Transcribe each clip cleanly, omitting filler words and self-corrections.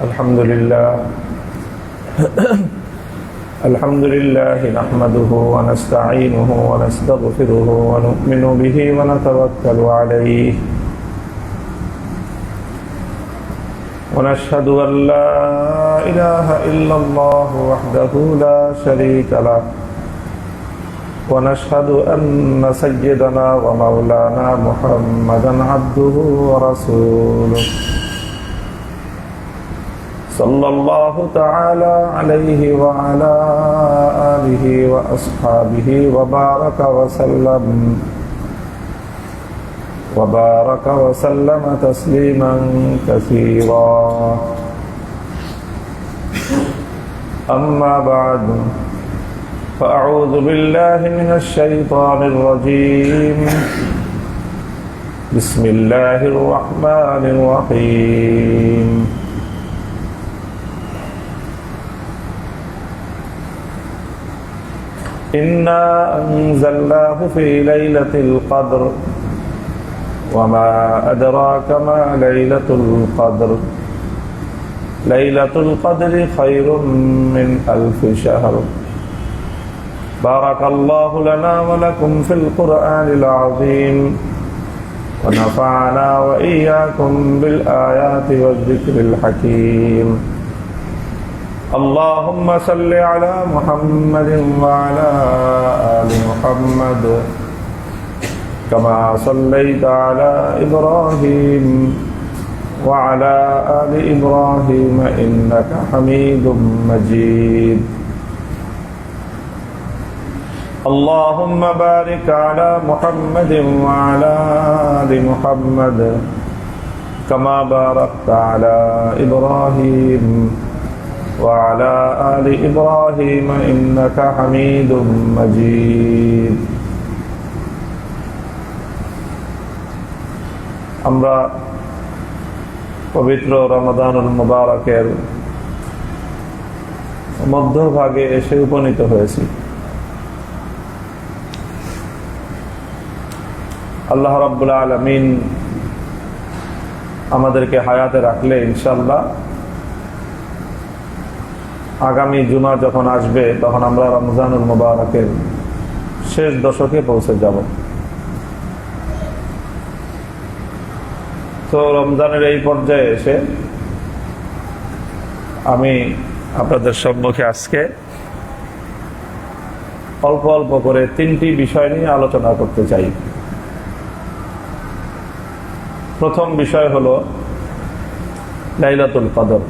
الحمد لله الحمد لله نحمده ونستعينه ونستغفره ونؤمن به ونتوكل عليه ونشهد أن لا إله إلا الله وحده لا شريك له ونشهد أن سيدنا ومولانا محمدا عبده ورسوله صلى الله تعالى عليه وعلى آله وأصحابه وبارك وسلم تسليما كثيرا أما بعد فأعوذ بالله من الشيطان الرجيم بسم الله الرحمن الرحيم إنا أنزلناه في ليلة القدر وما أدراك ما ليلة القدر ليلة القدر خير من ألف شهر بارك الله لنا ولكم في القرآن العظيم ونفعنا وإياكم بالآيات والذكر الحكيم اللهم صل على محمد وعلى آل محمد كما صليت على إبراهيم وعلى آل إبراهيم إنك حميد مجيد اللهم بارك على محمد وعلى آل محمد كما باركت على إبراهيم وعلى آل إبراهيم إنك حميد مجيد আমরা পবিত্র রমাদানুল মুবারকের মধ্যভাগে এসে উপনীত হয়েছি। আল্লাহ রাব্বুল আলামিন আমাদেরকে হায়াতে রাখলে ইনশাআল্লাহ আগামী জুমা যখন আসবে তখন আমরা রমজানুল মুবারকের শেষ দশকে পৌঁছে যাব। তো রমজানের এই পর্যায়ে এসে আমি আপনাদের সম্মুখে আজকে অল্প অল্প করে তিনটি বিষয় নিয়ে আলোচনা করতে চাই। প্রথম বিষয় হলো লাইলাতুল কদর।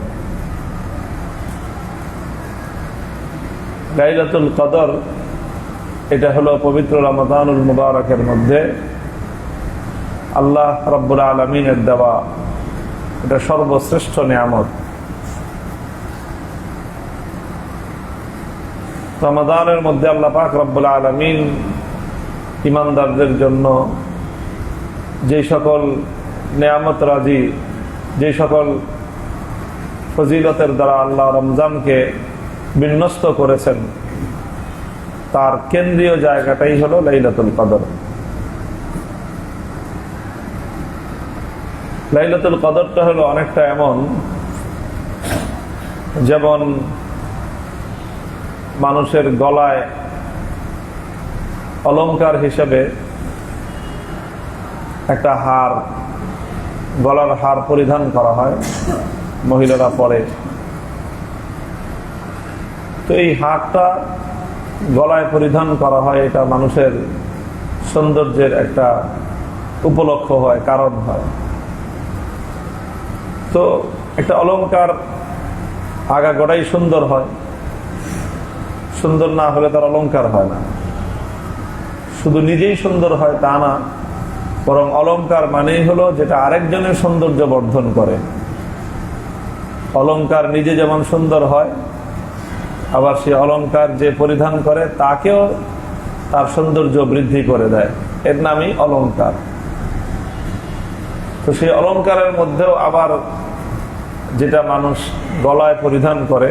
লাইলাতুল কদর এটা হলো পবিত্র রমাদানুল মুবারকের মধ্যে আল্লাহ রাব্বুল আলামিনের দেওয়া এটা সর্বশ্রেষ্ঠ নিয়ামত। রমাদানের মধ্যে আল্লাহ পাক রব্বুল আলামিন ঈমানদারদের জন্য যে সকল নিয়ামত রাজি, যে সকল ফজিলতের দ্বারা আল্লাহ রমজানকে বিন্যস্ত করেছেন তার কেন্দ্রীয় জায়গাটাই হলো লাইলাতুল কদর। লাইলাতুল কদরটা হলো অনেকটা এমন যেমন মানুষের গলায় অলংকার হিসেবে একটা হার, গলার হার পরিধান করা হয়, মহিলারা পরে। তো এই হারটা গলায় পরিধান করা হয়, এটা মানুষের সৌন্দর্যের একটা উপলক্ষ হয়, কারণ হয়। তো একটা অলংকার আগাগোড়াই সুন্দর হয়, সুন্দর না হলে তার অলংকার হয় না। শুধু নিজেই সুন্দর হয় তা না, বরং অলংকার মানেই হলো যেটা আরেকজনের সৌন্দর্য বর্ধন করে। অলংকার নিজে যেমন সুন্দর হয়, আবার সে অলংকার যে পরিধান করে তাকেও তার সৌন্দর্য বৃদ্ধি করে দেয়, এর নামই অলংকার। তো সেই অলংকারের মধ্যেও আবার যেটা মানুষ গলায় পরিধান করে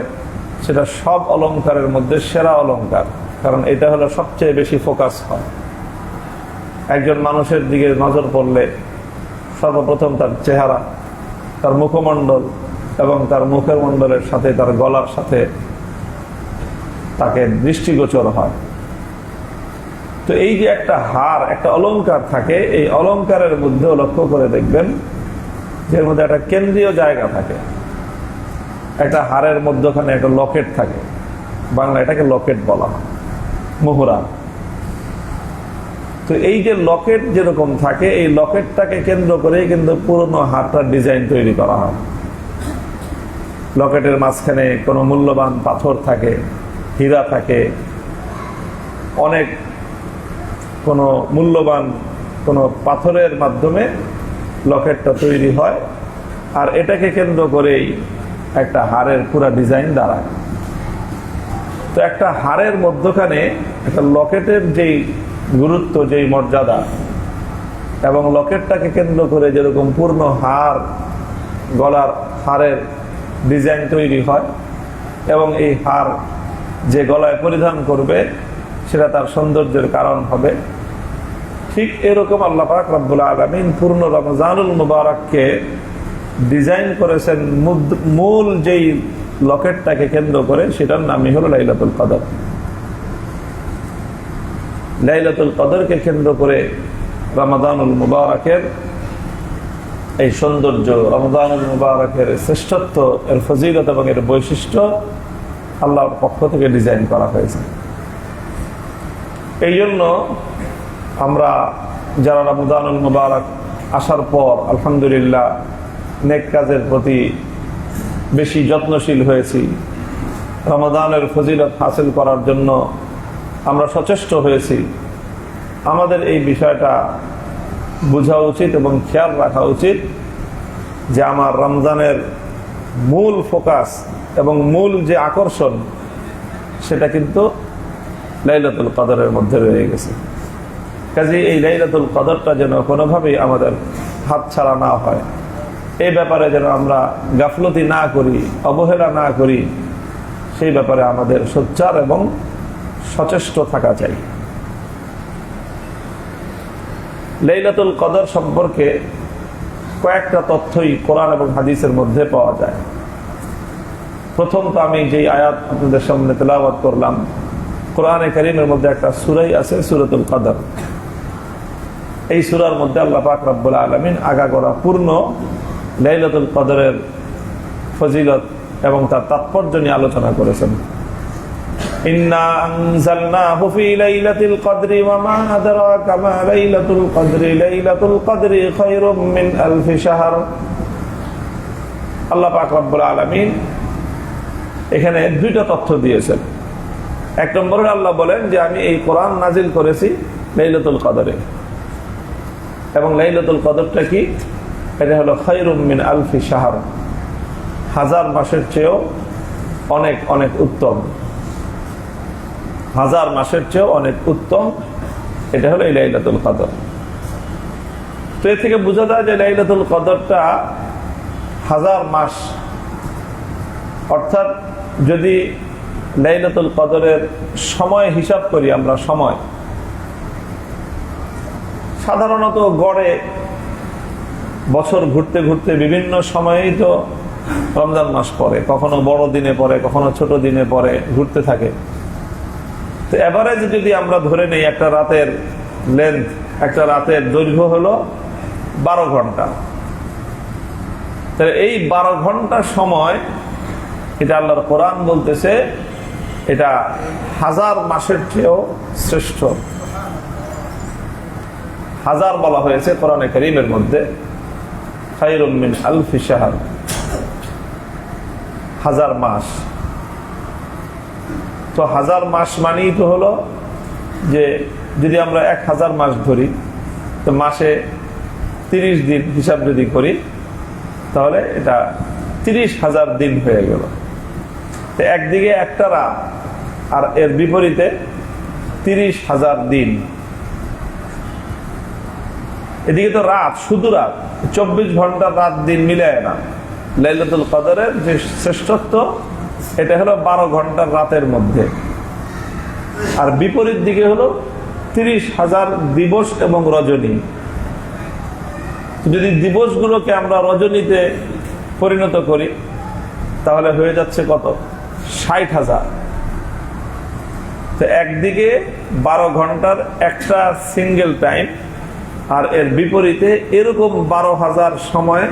সেটা সব অলংকারের মধ্যে সেরা অলংকার, কারণ এটা হলো সবচেয়ে বেশি ফোকাস হয়। একজন মানুষের দিকে নজর পড়লে সর্বপ্রথম তার চেহারা, তার মুখমণ্ডল, এবং তার মুখের মণ্ডলের সাথে তার গলার সাথে তাকে দৃষ্টিগোচর হয়। তো এই যে একটা হার, একটা অলংকার থাকে, এই অলংকারের মধ্যেও লক্ষ্য করে দেখবেন এর মধ্যে একটা কেন্দ্রীয় জায়গা থাকে। একটা হারের মধ্যখানে একটা লকেট থাকে, বাংলা এটাকে লকেট বলা হয়, মোহরা। তো এই যে লকেট যেরকম থাকে, এই লকেটটাকে কেন্দ্র করেই কিন্তু পুরনো হারটার ডিজাইন তৈরি করা হয়। লকেটের মাঝখানে কোনো মূল্যবান পাথর থাকে, হীরা থাকে, অনেক কোনো মূল্যবান কোনো পাথরের মাধ্যমে লকেটটা তৈরি হয়, আর এটাকে কেন্দ্র করেই একটা হারের পুরা ডিজাইন দাঁড়ায়। তো একটা হারের মধ্যখানে একটা লকেটের যেই গুরুত্ব, যেই মর্যাদা, এবং লকেটটাকে কেন্দ্র করে যেরকম পূর্ণ হার, গলার হারের ডিজাইন তৈরি হয়, এবং এই হার যে গলায় পরিধান করবে সেটা তার সৌন্দর্যের কারণ হবে, ঠিক এরকম আল্লাহ পাক রব্বুল আলামিন পূর্ণ রমজানুল মুবারককে ডিজাইন করেছেন মূল যেই লকেটটাকে কেন্দ্র করে, সেটার নামই হলো লাইলাতুল কদর। লাইলাতুল কদরকে কেন্দ্র করে রমজানুল মুবারকের এই সৌন্দর্য, রমজানুল মুবারকের শ্রেষ্ঠত্ব, এর ফজিলত এবং এর বৈশিষ্ট্য আল্লাহর পক্ষ থেকে ডিজাইন করা হয়েছে। এই জন্য আমরা যারা রমজানুল মুবারক আসার পর আলহামদুলিল্লাহ নেক কাজের প্রতি বেশি যত্নশীল হয়েছি, রমজানের ফজিলত হাসিল করার জন্য আমরা সচেষ্ট হয়েছি, আমাদের এই বিষয়টা বোঝা উচিত এবং খেয়াল রাখা উচিত যে আমার রমজানের মূল ফোকাস এবং মূল যে আকর্ষণ সেটা কিন্তু লাইলাতুল কদরের মধ্যে রয়ে গেছে। কাজে এই লাইলাতুল কদরটা যেন কোনোভাবেই আমাদের হাতছাড়া না হয়, এই ব্যাপারে যেন আমরা গাফলতি না করি, অবহেলা না করি, সেই ব্যাপারে আমাদের সোচ্চার এবং সচেষ্ট থাকা চাই। লাইলাতুল কদর সম্পর্কে কয়েকটা তথ্যই কোরআন এবং হাদিসের মধ্যে পাওয়া যায়। প্রথম তো আমি যেই আয়াত আপনাদের সামনে তেলাওয়াত করলাম, কোরআনে কারীমের মধ্যে একটা সূরাই আছে, সূরাতুল কদর। এই সূরার মধ্যে আল্লাহ পাক রব্বুল আলামিন আগাগোড়া পূর্ণ লাইলাতুল কদরের ফজিলত এবং তার তাৎপর্য নিয়ে আলোচনা করেছেন। ইন্না আনজালনাহু ফি লাইলাতিল কদরি ওয়া মা আদরাকা মা লাইলাতুল কদরি লাইলাতুল কদরি খায়রুম মিন আলফি শাহর। আল্লাহ পাক রব্বুল আলামিন এখানে দুইটা তথ্য দিয়েছেন। এক নম্বরে আল্লাহ বলেন যে আমি এই কোরআন নাজিল করেছি লাইলাতুল কদরে, এবং লাইলাতুল কদরটা কি? এটা হলো খায়রুম মিন আলফি শাহর, হাজার মাসের চেয়েও অনেক অনেক উত্তম, হাজার মাসের চেয়েও অনেক উত্তম, এটা হলো এই লাইলাতুল কদর। তো এর থেকে বোঝা যায় যে লাইলাতুল কদরটা হাজার মাস, অর্থাৎ যদি লাইলাতুল কদরের সময় হিসাব করি আমরা, সময় সাধারণত গড়ে বছর ঘুরতে ঘুরতে বিভিন্ন সময়েই তো রমজান মাস পড়ে, কখনো বড় দিনে পড়ে, কখনো ছোট দিনে পড়ে, ঘুরতে থাকে। তো এভারেজ যদি আমরা ধরে নেই একটা রাতের লেন্থ, একটা রাতের দৈর্ঘ্য হলো 12 ঘন্টা, তাহলে এই 12 ঘন্টা সময়, এটা আল্লাহর কোরআন বলতেছে এটা হাজার মাসের চেয়েও শ্রেষ্ঠ। হাজার বলা হয়েছে কোরআনে কারীমের মধ্যে, খায়রুম মিন আলফি শাহর, হাজার মাস। তো হাজার মাস মানেই তো হলো যে যদি আমরা 1000 মাস ধরি, তো মাসে 30 দিন হিসাব যদি করি, তাহলে এটা 30,000 দিন হয়ে গেল। তো একদিকে একটা রাত, আর এর বিপরীতে 30,000 দিন। এদিকে তো রাত, শুধু রাত, 24 ঘন্টা রাত দিন মিলায় না। লাইলাতুল কদরের যে শ্রেষ্ঠত্ব, এটা হলো 12 ঘন্টার রাতের মধ্যে, আর বিপরীত দিকে হলো 30,000 দিবস এবং রজনী। যদি দিবসগুলোকে আমরা রজনীতে পরিণত করি, তাহলে হয়ে যাচ্ছে কত? 60,000। তো একদিকে 12 ঘন্টার একটা সিঙ্গেল টাইম, আর এর বিপরীতে এরকম 12,000 সময়,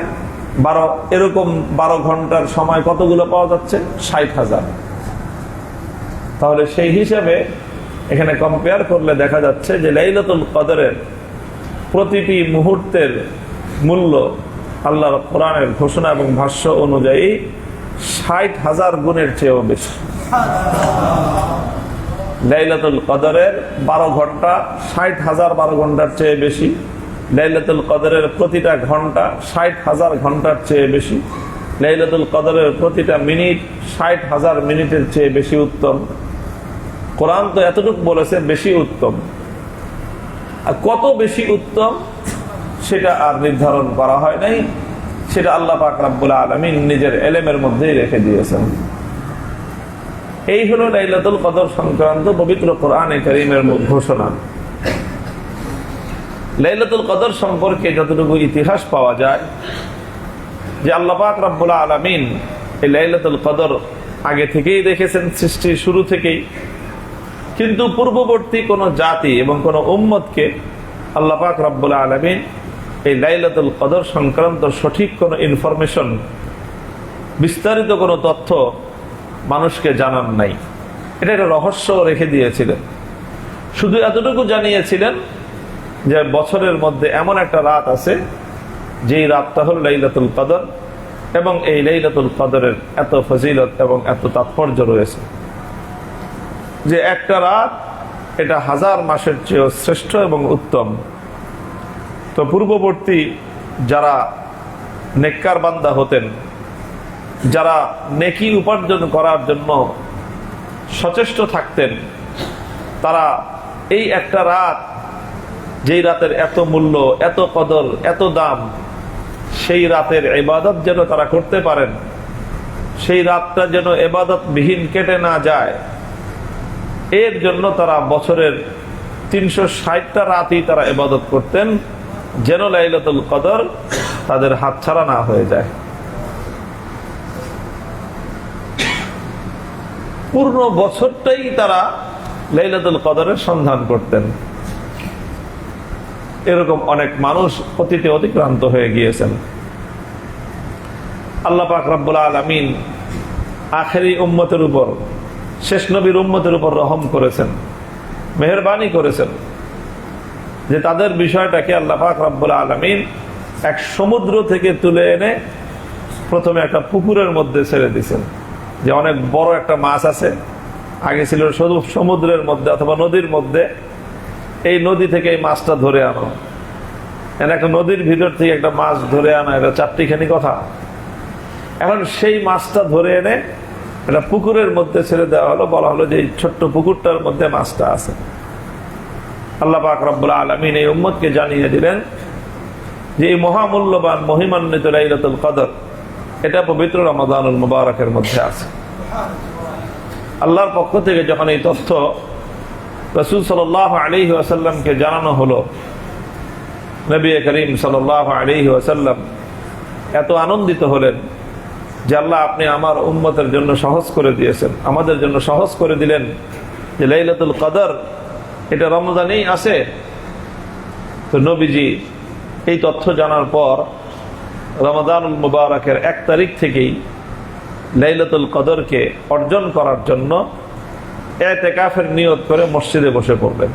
এরকম 12 ঘন্টার সময় কতগুলো পাওয়া যাচ্ছে? 60,000। তাহলে সেই হিসাবে এখানে কম্পেয়ার করলে দেখা যাচ্ছে যে লাইলাতুল কদরের প্রতিটি মুহূর্তের মূল্য আল্লাহর কোরআনের ঘোষণা এবং ভাষ্য অনুযায়ী 60,000 গুণের চেয়েও বেশি। লাইলাতুল কদরের 12 ঘন্টা 60,000 12 ঘন্টার চেয়ে বেশি। লাইলাতুল কদরের প্রতিটা ঘন্টা 60,000 ঘন্টার চেয়ে বেশি। লাইলাতুল কদরের প্রতিটা মিনিট 60,000 মিনিটের চেয়ে বেশি উত্তম। কোরআন তো এতটুকু বলেছে বেশি উত্তম, আর কত বেশি উত্তম সেটা আর নির্ধারণ করা হয় নাই, সেটা আল্লাহ পাক রব্বুল আলামিন নিজের ইলমের মধ্যেই রেখে দিয়েছেন। এই হলো লাইলাতুল কদর সংক্রান্ত পবিত্র কোরআনে কারীমের ঘোষণা। লাইলাতুল কদর সম্পর্কে যতটুকু ইতিহাস পাওয়া যায় যে আল্লাহ পাক রব্বুল আলামিন এই লাইলাতুল কদর আগে থেকেই দেখেছেন, সৃষ্টির শুরু থেকেই। কিন্তু পূর্ববর্তী কোন জাতি এবং কোন উম্মতকে আল্লাহ পাক রব্বুল আলামিন এই লাইলাতুল কদর সংক্রান্ত সঠিক কোন ইনফরমেশন, বিস্তারিত কোন তথ্য মানুষকে জানান নাই। এটা একটা রহস্য রেখে দিয়েছিলেন। শুধু এতটুকু জানিয়েছিলেন যে বছরের মধ্যে এমন একটা রাত আছে যেই রাতটা হল লাইলাতুল কদর, এবং এই লাইলাতুল কদরের এত ফজিলত এবং এত তাৎপর্য রয়েছে যে একটা রাত এটা 1000 মাসের চেয়েও শ্রেষ্ঠ এবং উত্তম। তো পূর্ববর্তী যারা নেককার বান্দা হতেন, যারা নেকি উপার্জন করার জন্য সচেষ্ট থাকতেন, তারা এই একটা রাত, যেই রাতের এত মূল্য, এত কদর, এত দাম, সেই রাতের ইবাদত যেন তারা করতে পারেন, সেই রাতটা যেন ইবাদত বিহীন কেটে না যায়, এর জন্য তারা বছরের 360টা রাতই তারা ইবাদত করতেন, যেন লাইলাতুল কদর তাদের হাতছাড়া না হয়ে যায়। পূর্ণ বছরটাই তারা লাইলাতুল কদরের সন্ধান করতেন। এরকম অনেক মানুষ অতীতে অতিক্রান্ত হয়ে গিয়েছেন। আল্লাহ পাক রব্বুল আলামিন আখেরি উম্মতের উপর, শেষ নবীর উম্মতের উপর রহম করেছেন, মেহেরবানি করেছেন যে তাদের বিষয়টাকে আল্লাহ পাক রব্বুল আলামিন এক সমুদ্র থেকে তুলে এনে প্রথমে একটা পুকুরের মধ্যে ছেড়ে দিয়েছেন। যে অনেক বড় একটা মাছ আছে, আগে ছিল শুধু সমুদ্রের মধ্যে অথবা নদীর মধ্যে, এই নদী থেকে এই মাছটা ধরে আনো। একটা নদীর ভিতর থেকে একটা মাছ ধরে আনা, এটা চারটিখানি কথা। এখন সেই মাছটা ধরে এনে এটা পুকুরের মধ্যে ছেড়ে দেওয়া হলো, বলা হলো যে এই ছোট্ট পুকুরটার মধ্যে মাছটা আছে। আল্লাহ পাক রব্বুল আলামিন এই উম্মতকে জানিয়ে দিলেন যে এই মহামূল্যবান মহিমান্বিত লাইলাতুল কদর এটা পবিত্র রমাদানুল মুবারকের মধ্যে আছে। আল্লাহর পক্ষ থেকে যখন এই তথ্য রাসূল সাল্লাল্লাহু আলাইহি ওয়াসাল্লামকে জানানো হলো, নবী করিম সাল্লাল্লাহু আলাইহি ওয়াসাল্লাম এত আনন্দিত হলেন যে আল্লাহ আপনি আমার উম্মতের জন্য সহজ করে দিয়েছেন, আমাদের জন্য সহজ করে দিলেন যে লাইলাতুল কদর এটা রমজানেই আছে। তো নবীজি এই তথ্য জানার পর রমাদানুল মুবারকের 1 তারিখ থেকেই লাইলাতুল কদরকে অর্জন করার জন্য ইতিকাফের নিয়ত করে মসজিদে বসে পড়লেন।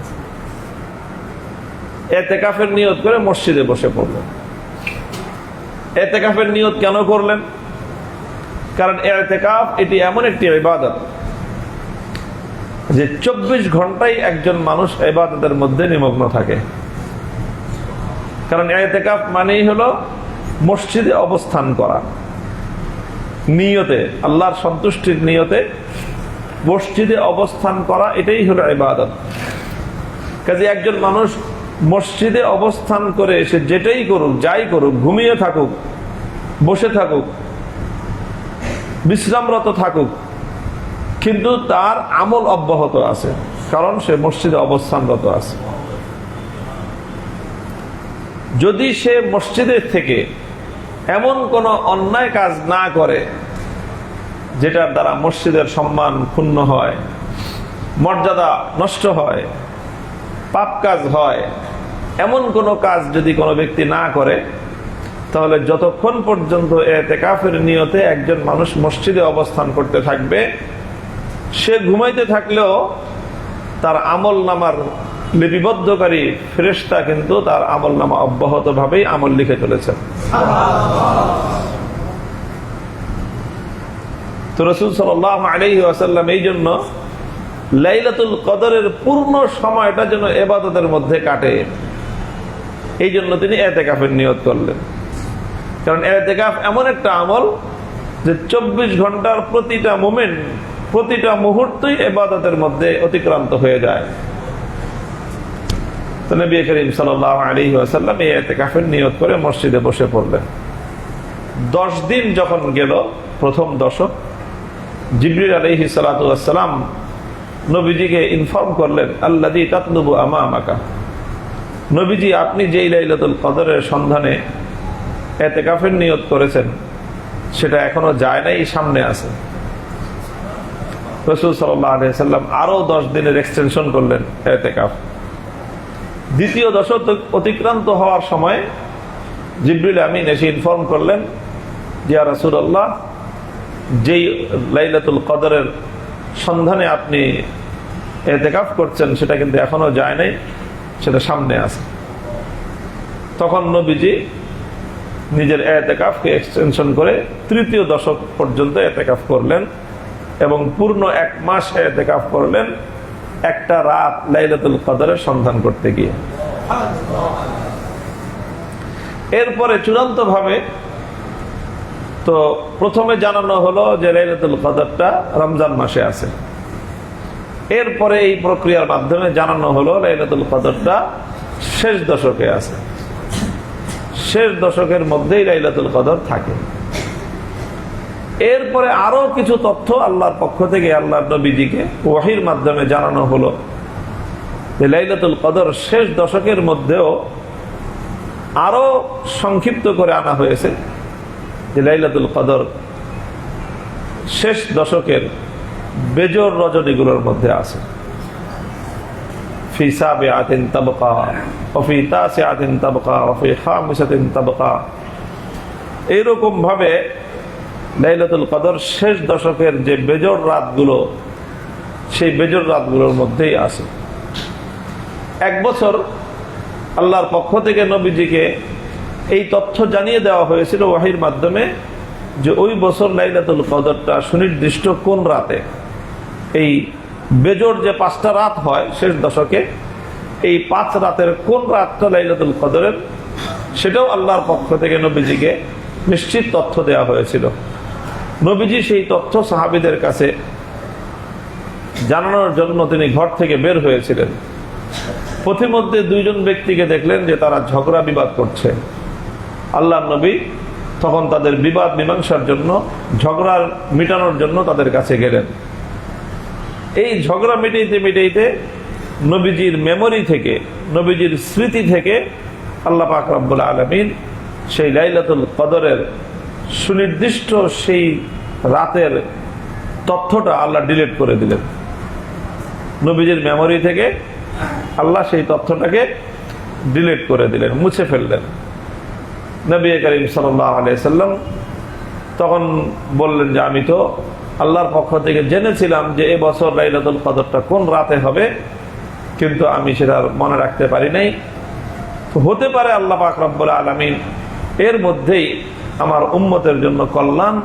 ইতিকাফের নিয়ত করে মসজিদে বসে পড়লেন। ইতিকাফের নিয়ত কেন করলেন? কারণ ইতিকাফ এটি এমন একটি ইবাদত যে 24 ঘন্টাই একজন মানুষ ইবাদতের মধ্যে নিমগ্ন থাকে। কারণ ইতিকাফ মানেই হলো মসজিদে অবস্থান করা, নিয়তে, আল্লাহর সন্তুষ্টির নিয়তে মসজিদে অবস্থান করা, এটাই হলো ইবাদত। কাজে একজন মানুষ মসজিদে অবস্থান করে সে যেটাই করুক, যাই করুক, ঘুমিয়ে থাকুক, বসে থাকুক, বিশ্রামরত থাকুক, কিন্তু তার আমল অব্যাহত আছে, কারণ সে মসজিদে অবস্থানরত আছে। যদি সে মসজিদের থেকে এমন কোন অন্যায় কাজ না করে যেটার দ্বারা মসজিদের সম্মান ক্ষুণ্ণ হয়, মর্যাদা নষ্ট হয়, পাপ কাজ হয়, এমন কোনো কাজ যদি কোনো ব্যক্তি না করে, তাহলে যতক্ষণ পর্যন্ত ইতিকাফের নিয়তে একজন মানুষ মসজিদে অবস্থান করতে থাকবে, সে ঘুমাইতে থাকলেও তার আমল নামার লিপিবদ্ধকারী ফেরেশতা কিন্তু তার আমল নামা অব্যাহতভাবেই আমল লিখে চলেছে। তো রাসূল সাল্লাল্লাহু আলাইহি ওয়াসাল্লাম এই জন্য লাইলাতুল কদরের পূর্ণ সময়টা যেন ইবাদতের মধ্যে কাটে, এই জন্য তিনি ইতিকাফের নিয়ত করলেন। কারণ ইতিকাফ এমন একটা আমল যে 24 ঘন্টার প্রতিটা মোমেন্ট, প্রতিটা মুহূর্তই ইবাদতের মধ্যে অতিক্রান্ত হয়ে যায়। তো নবী করিম সাল্লাল্লাহু আলাইহি ওয়াসাল্লাম এই ইতিকাফের নিয়ত করে মসজিদে বসে পড়লেন। 10 দিন যখন গেল, প্রথম দশক, জিবরিল আলাইহিস সালাতু ওয়াস সালাম নবীজিকে ইনফর্ম করলেন, আল্লাযী তাতলুবু আমামাকা, নবীজি আপনি যেই লাইলাতুল কদরের সন্ধানে ইতিকাফের নিয়ত করেছেন সেটা এখনো যায় নাই, সামনে আছে। রাসূল সাল্লাল্লাহু আলাইহি ওয়াসাল্লাম আরো 10 দিনের এক্সটেনশন করলেন ইতিকাফ। দ্বিতীয় দশক অতিক্রান্ত হওয়ার সময় জিবরিল আমিন এসে ইনফর্ম করলেন যে ইয়া রাসূলুল্লাহ, যেই লাইলাতুল কদরের সন্ধানে আপনি ইতিকাফ করছেন সেটা কিন্তু এখনো যায় নাই, সেটা সামনে আছে। তখন নবীজি নিজের ইতিকাফকে এক্সটেনশন করে তৃতীয় দশক পর্যন্ত ইতিকাফ করলেন এবং পূর্ণ 1 মাস ইতিকাফ করলেন একটা রাত লাইলাতুল কদরের সন্ধান করতে গিয়ে। এরপরে চূড়ান্ত ভাবে তো প্রথমে জানানো হলো যে লাইলাতুল কদরটা রমজান মাসে আছে, এরপরে এই প্রক্রিয়ার মাধ্যমে জানানো হলো লাইলাতুল কদরটা শেষ দশকে আছে, শেষ দশকের মধ্যেই লাইলাতুল কদর থাকে। এরপরে আরো কিছু তথ্য আল্লাহর পক্ষ থেকে আল্লাহর নবীজিকে ওহীর মাধ্যমে জানানো হলো যে লাইলাতুল কদর শেষ দশকের মধ্যেও আরো সংক্ষিপ্ত করে আনা হয়েছে যে লাইলাতুল কদর শেষ দশকের বেজোর রজনীগুলোর মধ্যে আছে। ফি সাবিআতিন তাবকা ওয়া ফি তাসিআতিন তাবকা ওয়া ফি খামিসাতিন তাবকা, এইরকম ভাবে লাইলাতুল কদর শেষ দশকের যে বেজোর রাতগুলো, সেই বেজোর রাতগুলোর মধ্যেই আছে। 1 বছর আল্লাহর পক্ষ থেকে নবীজিকে এই তথ্য জানিয়ে দেওয়া হয়েছিল ওহীর মাধ্যমে যে ওই বছর লাইলাতুল কদরটা সুনির্দিষ্ট কোন রাতে, এই বেজোর যে 5টা রাত হয় শেষ দশকে, এই 5 রাতের কোন রাতটা লাইলাতুল কদরের, সেটাও আল্লাহর পক্ষ থেকে নবীজিকে নিশ্চিত তথ্য দেওয়া হয়েছিল। নবীজি সেই তথ্য সাহাবীদের কাছে জানানোর জন্য তিনি ঘর থেকে বের হয়েছিলেন। পথিমধ্যে 2 জন ব্যক্তিকে দেখলেন যে তারা ঝগড়া বিবাদ করছে। আল্লাহর নবী তখন তাদের বিবাদ মীমাংসার জন্য, ঝগড়া মিটানোর জন্য তাদের কাছে গেলেন। এই ঝগড়া মিটাইতে মিটাইতে নবীজির মেমোরি থেকে, নবীজির স্মৃতি থেকে আল্লাহ পাক রব্বুল আলামিন সেই লাইলাতুল কদরের সুনির্দিষ্ট সেই রাতের তথ্যটা আল্লাহ ডিলিট করে দিলেন। নবীজির মেমোরি থেকে আল্লাহ সেই তথ্যটাকে ডিলিট করে দিলেন, মুছে ফেললেন। নবী করিম সাল্লাল্লাহু আলাইহি সাল্লাম তখন বললেন যে আমি তো আল্লাহর পক্ষ থেকে জেনেছিলাম যে এই বছর লাইলাতুল কদরটা কোন রাতে হবে, কিন্তু আমি সেটা মনে রাখতে পারি নাই। তো হতে পারে আল্লাহ পাক রব্বুল আলামিন এর মধ্যেই আমার উম্মতের জন্য কল্যাণ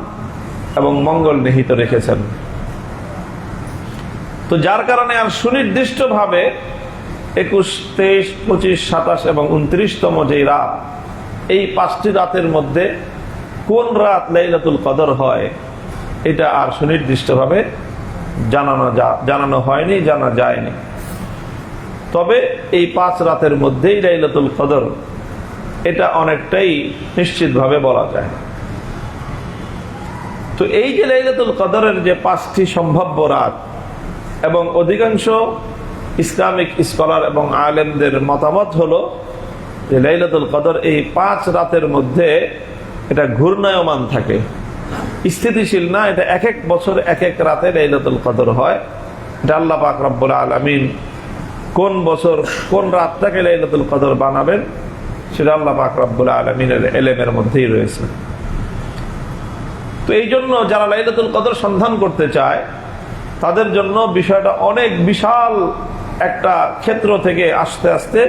এবং মঙ্গল নিহিত রেখেছেন। তো যার কারণে আর সুনির্দিষ্ট ভাবে 21, 23, 25, 27 এবং 29তম যেই রাত, এই 5টি রাতের মধ্যে কোন রাত লাইলাতুল কদর হয় এটা আর সুনির্দিষ্টভাবে জানানো হয়নি, জানা যায়নি। তবে এই 5 রাতের মধ্যেই লাইলাতুল কদর, এটা অনেকটাই নিশ্চিতভাবে বলা যায়। তো এই যে লাইলাতুল কদরের যে 5টি সম্ভাব্য রাত, এবং অধিকাংশ ইসলামিক স্কলার এবং আলেমদের মতামত হলো যে লাইলাতুল কদর এই 5 রাতের মধ্যে এটা ঘূর্ণায়মান থাকে। স্থিতিশীল না, এটা এক এক বছর এক এক রাতে লাইলাতুল কদর হয়। এটা আল্লাহ পাক রব্বুল আলামিন কোন বছর কোন রাতটাকে লাইলাতুল কদর বানাবেন সেটা আল্লাহ পাক রব্বুল আলামিনের ইলমের মধ্যেই রয়েছে। তো এই জন্য যারা লাইলাতুল কদর সন্ধান করতে চায় তাদের জন্য বিষয়টা অনেক বিশাল একটা ক্ষেত্র থেকে আস্তে আস্তে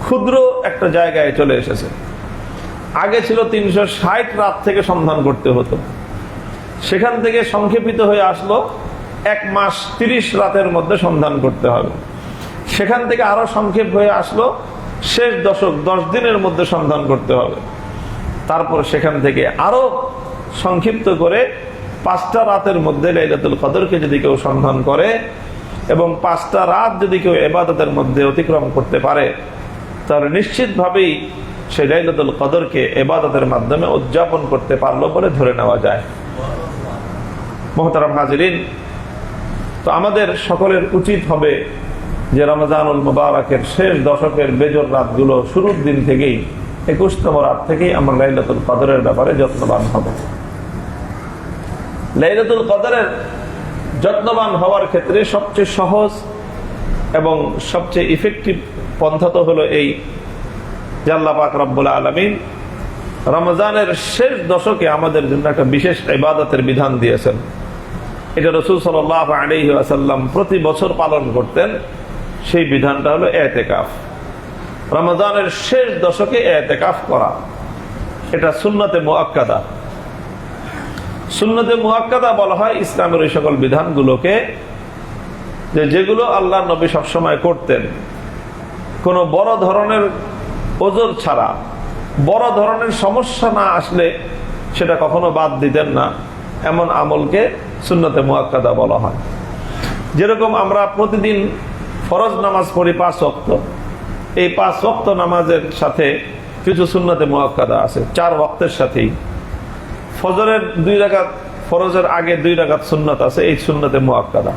ক্ষুদ্র একটা জায়গায় চলে এসেছে। আগে ছিল 360 রাত থেকে সন্ধান করতে হতো, সেখান থেকে সংক্ষেপিত হয়ে আসলো 1 মাস 30 রাতের মধ্যে সন্ধান করতে হবে। সেখান থেকে আরো সংক্ষেপ হয়ে আসলো শেষ দশক 10 দিনের মধ্যে সন্ধান করতে হবে। তারপর সেখান থেকে আরো সংক্ষিপ্ত করে 5টা রাতের মধ্যে লাইলাতুল কদরকে যদি কেউ সন্ধান করে এবং 5টা রাত যদি কেউ ইবাদতের মধ্যে অতিক্রম করতে পারে তাহলে নিশ্চিতভাবেই সেই লাইলাতুল কদরকে ইবাদতের মাধ্যমে উদযাপন করতে পারলো বলে ধরে নেওয়া যায়। মুহতারাম হাজিরিন, তো আমাদের সকলের উচিত হবে যে রমজানুল মুবারকের শেষ দশকের বেজর রাতগুলো শুরুর দিন থেকেই 21তম রাত থেকেই আমরা লাইলাতুল কদরের ব্যাপারে যত্নবান হব। লাইলাতুল কদরের যত্নবান হওয়ার ক্ষেত্রে সবচেয়ে সহজ এবং সবচেয়ে ইফেক্টিভ পন্থা তো হলো এই যে আল্লাহ পাক রব্বুল আলামিন রমজানের শেষ দশকে আমাদের জন্য একটা বিশেষ ইবাদতের বিধান দিয়েছেন। এটা রাসূল সাল্লাল্লাহু আলাইহি ওয়াসাল্লাম প্রতি বছর পালন করতেন। সেই বিধানটা হলো ইতিকাফ। রমজানের শেষ দশকে ইতিকাফ করা, এটা সুন্নতে মুআক্কাদা। সুন্নতে মুআক্কাদা বলা হয় ইসলামের এই সকল বিধানগুলোকে যেগুলো আল্লাহ নবী সবসময় করতেন, কোনো বড় ধরনের ওজর ছাড়া, বড় ধরনের সমস্যা না আসলে সেটা কখনো বাদ দিতেন না, এমন আমলকে সুন্নতে মুআক্কাদা বলা হয়। যেরকম আমরা প্রতিদিন ফরজ নামাজ পড়ি 5 ওয়াক্ত, এই 5 ওয়াক্ত নামাজের সাথে কিছু সুন্নতে মুআক্কাদা আছে। 4 ওয়াক্তের সাথেই ফজরের 2 রাকাত, ফরজের আগে 2 রাকাত সুন্নত আছে, এই সুন্নতে মুআক্কাদা।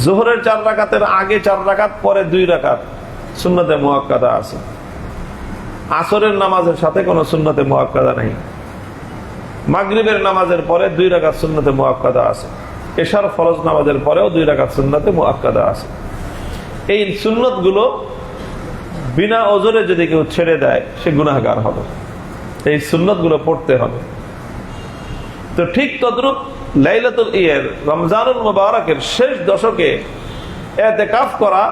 যোহরের 4 রাকাতের আগে 4 রাকাত, পরে 2 রাকাত সুন্নতে মুআক্কাদা আছে। আসরের নামাজের সাথে কোনো সুন্নতে মুআক্কাদা নেই। মাগরিবের নামাজের পরে 2 রাকাত সুন্নতে মুআক্কাদা আছে। এশার ফরজ নামাজের পরেও 2 রাকাত সুন্নতে মুআক্কাদা আছে। এই সুন্নতগুলো বিনা ওজরে যদি কেউ ছেড়ে দেয় সে গুনাহগার হবে। এই সুন্নতগুলো পড়তে হবে। তো ঠিক তদ্রুপ লাইলাতুল রমজানুল মুবারকের শেষ দশকে ইতিকাফ করা,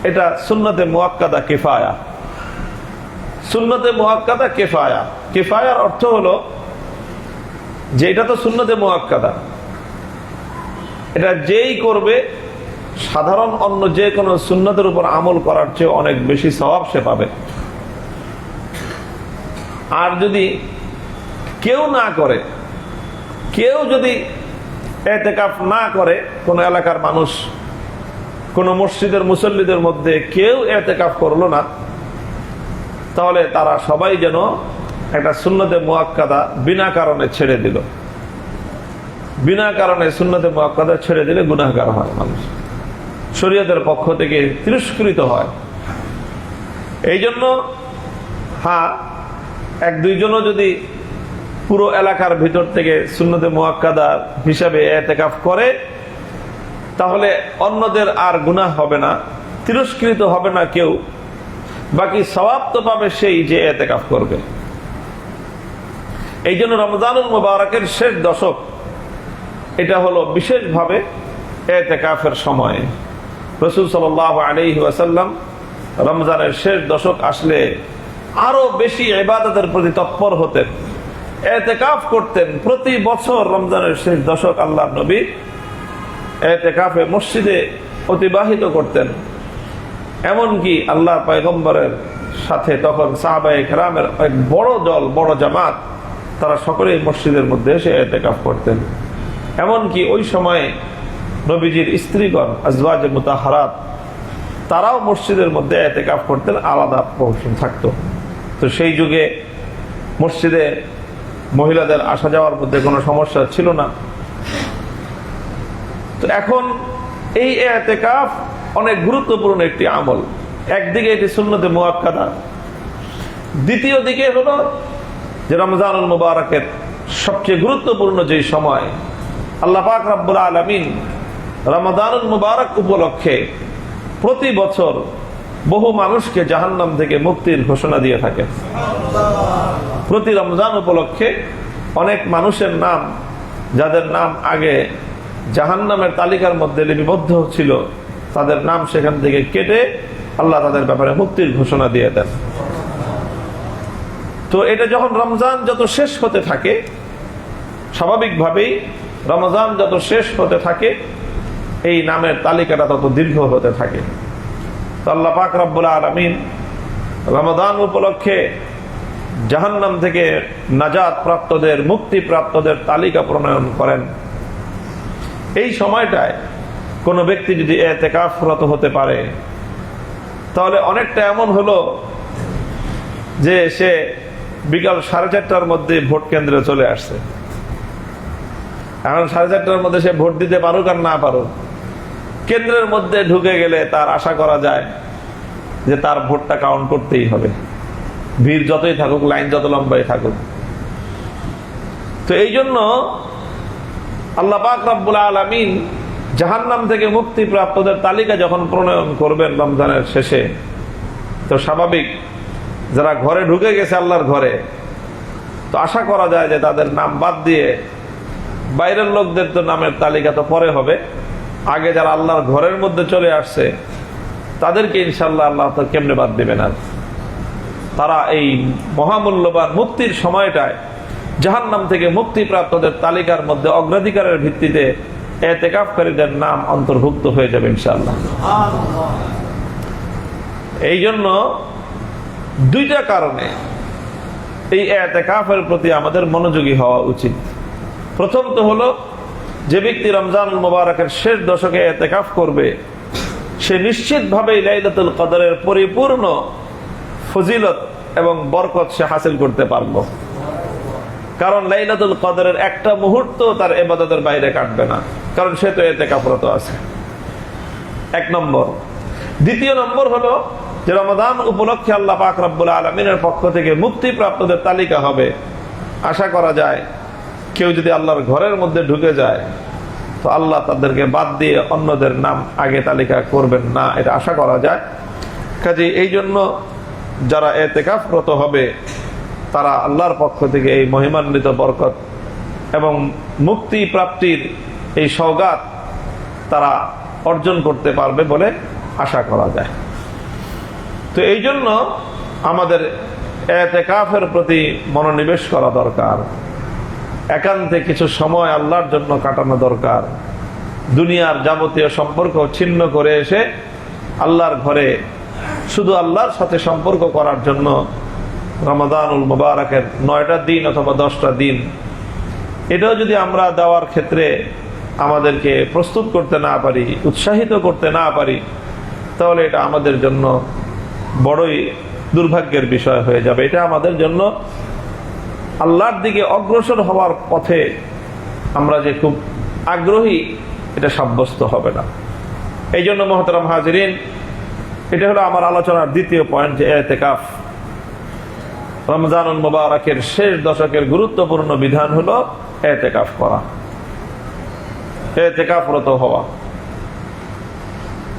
এটা সুন্নতে মুআক্কাদা কিফায়া। সুন্নতে মুআক্কাদা কিফায়া। কিফায়ার অর্থ হলো যে এটা তো সুন্নতে মুআক্কাদা, এটা যেই করবে সাধারণ অন্য যে কোনো সুন্নতের উপর আমল করার চেয়ে অনেক বেশি সওয়াব সে পাবে। আর যদি কেউ না করে, কেউ যদি ইতিকাফ না করে, কোন এলাকার মানুষ, কোন মসজিদের মুসল্লিদের মধ্যে কেউ ইতিকাফ করলো না, তাহলে তারা সবাই যেন একটা সুন্নতে মুআক্কাদা বিনা কারণে ছেড়ে দিল। বিনা কারণে সুন্নতে মুআক্কাদা ছেড়ে দিলে গুনাহগার হয় মানুষ, শরীয়তের পক্ষ থেকে তিরস্কৃত হয়। এই জন্য হ্যাঁ, 1-2 জনও যদি পুরো এলাকার ভিতর থেকে সুন্নতে মুআক্কাদা হিসাবে ইতিকাফ করে তাহলে অন্যদের আর গুনাহ হবে না, তিরস্কৃত হবে না কেউ, বাকি সওয়াব তো পাবে সেই যে ইতিকাফ করবে। এই জন্য রমজানুল মুবারকের শেষ দশক এটা হলো বিশেষভাবে ইতিকাফের সময়। রাসূল সাল্লাল্লাহু আলাইহি ওয়াসাল্লাম রমজানের শেষ দশক আসলে আরো বেশি ইবাদতের প্রতি তৎপর হতেন, ইতিকাফ করতেন। প্রতি বছর রমজানের শেষ দশক আল্লাহর নবী ইতিকাফে মসজিদে অতিবাহিত করতেন। এমনকি আল্লাহর পয়গম্বরের সাথে তখন সাহাবায়ে কেরামের এক বড় দল, বড় জামাত, তারা সকলেই মসজিদের মধ্যে এসে ইতিকাফ করতেন। এমনকি ওই সময়ে নবীজির স্ত্রীগণ আজওয়াজে মুতাহহারাত তারাও মসজিদের মধ্যে ইতিকাফ করতেন, আলাদা প্রবেশন থাকতো। তো সেই যুগে মসজিদে মহিলাদের আসা যাওয়ার মধ্যে কোনো সমস্যা ছিল না। তো এখন এই ইতিকাফ অনেক গুরুত্বপূর্ণ একটি আমল। একদিকে এটি সুন্নতে মুআক্কাদা, দ্বিতীয় দিকে হলো যে রমজানুল মুবারকের সবচেয়ে গুরুত্বপূর্ণ যে সময়, আল্লাহ পাক রব্বুল আলামিন রমাদানুল মুবারক উপলক্ষে প্রতি বছর বহু মানুষকে জাহান্নাম থেকে মুক্তির ঘোষণা দিয়ে থাকেন। প্রতি রমজান উপলক্ষে অনেক মানুষের নাম, যাদের নাম আগে জাহান্নামের তালিকার মধ্যে লিপিবদ্ধ ছিল, তাদের নাম সেখান থেকে কেটে আল্লাহ তাদের ব্যাপারে মুক্তির ঘোষণা দিয়ে দেন। তো এটা যখন রমজান যত শেষ হতে থাকে, স্বাভাবিকভাবেই রমজান যত শেষ হতে থাকে এই নামের তালিকাটা তত দীর্ঘ হতে থাকে। তো আল্লাহ পাক রব্বুল আলামিন রমজান উপলক্ষে জাহান্নাম থেকে নাজাত প্রাপ্তদের, মুক্তি প্রাপ্তদের তালিকা প্রণয়ন করেন। এই সময়টায় কোনো ব্যক্তি যদি ইতিকাফরত হতে পারে, তাহলে অনেকটা এমন হলো যে সে বিকাল 4:30টার মধ্যে ভোট কেন্দ্রে চলে আসছে। এখন 4:30টার মধ্যে সে ভোট দিতে পারুক আর না পারুক, কেন্দ্রের মধ্যে ঢুকে গেলে তার আশা করা যায় যে তার ভোটটা কাউন্ট করতেই হবে, ভিড় যতই থাকুক, লাইন যত লম্বাই থাকুক। তো এই জন্য আল্লাহ পাক রব্বুল আলামিন জাহান্নাম থেকে মুক্তি প্রাপ্তদের তালিকা যখন প্রণয়ন করবেন রমজানের শেষে, তো স্বাভাবিক যারা ঘরে ঢুকে গেছে আল্লাহর ঘরে, তো আশা করা যায় যে তাদের নাম বাদ দিয়ে বাইরের লোকদের তো নামের তালিকা তো পরে হবে, আগে যারা আল্লাহর ঘরের মধ্যে চলে আসছে তাদেরকে ইনশাআল্লাহ আল্লাহ তো কেমনে বাদ দিবেন। আর তারা এই মহামূল্যবান মুক্তির সময়টায় জাহান্নাম থেকে মুক্তি প্রাপ্তদের তালিকার মধ্যে অগ্রাধিকারের ভিত্তিতে ইতিকাফকারীদের নাম অন্তর্ভুক্ত হয়ে যাবে ইনশাআল্লাহ। এই জন্য দুইটা কারণে এই ইতিকাফের প্রতি আমাদের মনোযোগী হওয়া উচিত। প্রথম তো হলো, যে ব্যক্তি রমজানুল মুবারকের শেষ দশকে ইতিকাফ করবে সে নিশ্চিতভাবেই লাইলাতুল কদরের পরিপূর্ণ ফজিলত এবং বরকত সে হাসিল করতে পারলো। কারণ লাইলাতুল কদরের একটা মুহূর্ত তার ইবাদতের বাইরে কাটবে না, কারণ সে তো ইতিকাফরত আছে। এক নম্বর। দ্বিতীয় নম্বর হলো যে রমাদান উপলক্ষে আল্লাহ পাক রব্বুল আলামিনের পক্ষ থেকে মুক্তি প্রাপ্তদের তালিকা হবে। আশা করা যায় কেউ যদি আল্লাহর ঘরের মধ্যে ঢুকে যায় তো আল্লাহ তাদেরকে বাদ দিয়ে অন্যদের নাম আগে তালিকা করবেন না, এটা আশা করা যায়। কাজে এই জন্য যারা ইতিকাফরত হবে তারা আল্লাহর পক্ষ থেকে এই মহিমান্বিত বরকত এবং মুক্তি প্রাপ্তির এই সওগাত তারা অর্জন করতে পারবে বলে আশা করা যায়। তো এই জন্য আমাদের ইতিকাফের প্রতি মনোনিবেশ করা দরকার, একান্তে কিছু সময় আল্লাহর জন্য কাটানো দরকার। দুনিয়ার যাবতীয় সম্পর্ক ছিন্ন করে এসে আল্লাহর ঘরে শুধু আল্লাহর সাথে সম্পর্ক করার জন্য রমাদানুল মুবারকের 9টা দিন অথবা 10টা দিন, এটাও যদি আমরা দেওয়ার ক্ষেত্রে আমাদেরকে প্রস্তুত করতে না পারি, উৎসাহিত করতে না পারি, তাহলে এটা আমাদের জন্য বড়ই দুর্ভাগ্যের বিষয় হয়ে যাবে। এটা আমাদের জন্য আল্লাহর দিকে অগ্রসর হওয়ার পথে আমরা যে খুব আগ্রহী এটা সাব্যস্ত হবে না। এই জন্য মুহতারাম হাজিরিন, এটা হলো আমার আলোচনার দ্বিতীয় পয়েন্ট, যে ইতিকাফ। রমজানুল মুবারকের শেষ দশকের গুরুত্বপূর্ণ বিধান হলো ইতিকাফ করা, ইতিকাফরত হওয়া।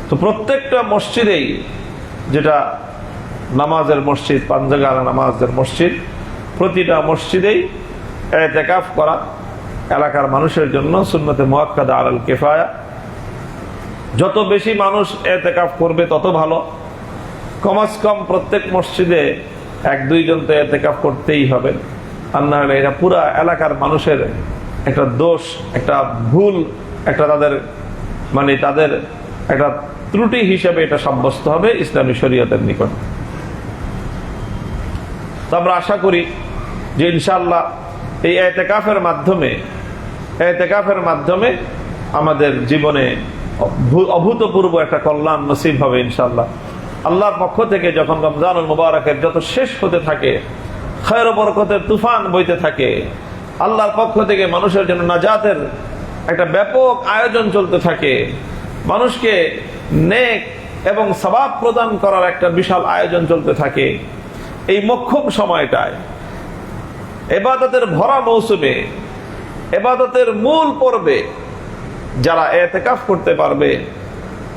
তো প্রত্যেকটা মসজিদেই, যেটা নামাজের মসজিদ, পাঞ্জাগার নামাজের মসজিদ, প্রতিটা মসজিদেই ইতিকাফ করা এলাকার মানুষের জন্য সুন্নতে মুআক্কাদা আলাল কিফায়া। যত বেশি মানুষ ইতিকাফ করবে তত ভালো। কমাস কম প্রত্যেক মসজিদে 1-2 জন তো ইতিকাফ করতেই হবে, আর না হলে এটা পুরা এলাকার মানুষের একটা দোষ, একটা ভুল, একটা তাদের তাদের একটা ত্রুটি হিসেবে এটা সাব্যস্ত হবে ইসলামী শরীয়তের নিকট। তো আমরা আশা করি যে ইনশাআল্লাহ এই ইতিকাফের মাধ্যমে আমাদের জীবনে অভূতপূর্ব একটা কল্যাণ নসিব হবে ইনশাআল্লাহ। আল্লাহর পক্ষ থেকে যখন রমজানুল মুবারকের যত শেষ হতে থাকে, খায়র বরকতের তুফান বইতে থাকে, আল্লাহর পক্ষ থেকে মানুষের জন্য নাজাতের একটা ব্যাপক আয়োজন চলতে থাকে, মানুষকে নেক এবং সওয়াব প্রদান করার একটা বিশাল আয়োজন চলতে থাকে, এই মোক্ষম সময়টায় ইবাদতের ভরা মৌসুমে, ইবাদতের মূল পর্বে যারা ইতিকাফ করতে পারবে,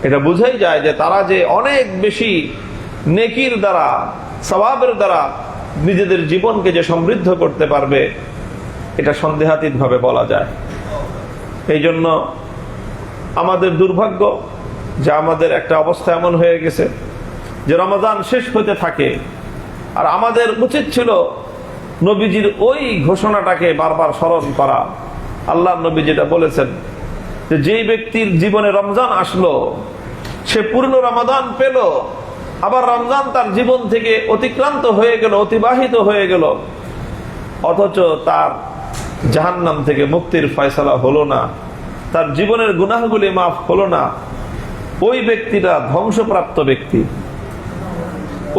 এটা বুঝাই যায় যে তারা যে অনেক বেশি নেকির দ্বারা, সওয়াবের দ্বারা নিজেদের জীবনকে যে সমৃদ্ধ করতে পারবে, এটা সন্দেহাতীত ভাবে বলা যায়। এই জন্য আমাদের দুর্ভাগ্য যে আমাদের একটা অবস্থা এমন হয়ে গেছে যে রমাদান শেষ হতে থাকে, আর আমাদের উচিত ছিল নবীজির ওই ঘোষণাটাকে বারবার স্মরণ করা। আল্লাহ নবী যেটা বলেছেন যে যেই ব্যক্তির জীবনে রমজান আসলো, সে পূর্ণ রমাদান পেল, আবার রমজান তার জীবন থেকে অতিক্রান্ত হয়ে গেল, অতিবাহিত হয়ে গেল, অথচ তার জাহান্নাম থেকে মুক্তির ফয়সালা হলো না, তার জীবনের গুনাহগুলি মাফ হলো না, ওই ব্যক্তিটা ধ্বংসপ্রাপ্ত ব্যক্তি।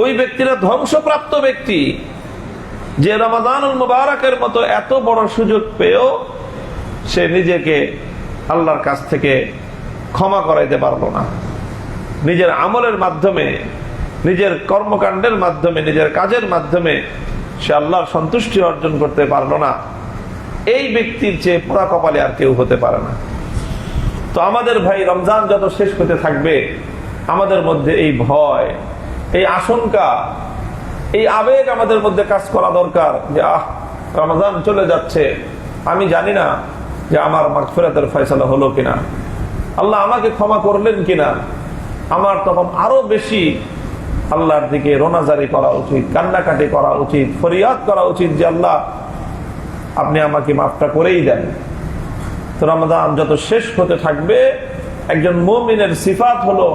ওই ব্যক্তিরা ধ্বংসপ্রাপ্ত ব্যক্তি যে রমাদানুল মুবারকের মতো এত বড় সুযোগ পেয়েও সে নিজেকে আল্লাহর কাছ থেকে ক্ষমা করাইতে পারলো না। নিজের আমলের মাধ্যমে, নিজের কর্মকাণ্ডের মাধ্যমে, নিজের কাজের মাধ্যমে সে আল্লাহর সন্তুষ্টি অর্জন করতে পারলো না। এই ব্যক্তির চেয়ে পোড়া কপালে আর কেউ হতে পারে না। তো আমাদের ভাই, রমজান যত শেষ হতে থাকবে, আমাদের মধ্যে এই ভয়, এই আশঙ্কা, এই আবেগ আমাদের মধ্যে কাজ করা দরকার যে রমজান চলে যাচ্ছে, আমি জানি না যে আমার মাগফিরাতের ফয়সালা হলো কিনা, আল্লাহ আমাকে ক্ষমা করলেন কিনা। আমার তখন আরো বেশি আল্লাহর দিকে রোনাজারি করা উচিত, কান্নাকাটি করা উচিত, ফরিয়াদ করা উচিত যে আল্লাহ আপনি আমাকে মাফটা করেই দেন। তো রমজান যত শেষ হতে থাকবে, একজন মুমিনের সিফাত হলো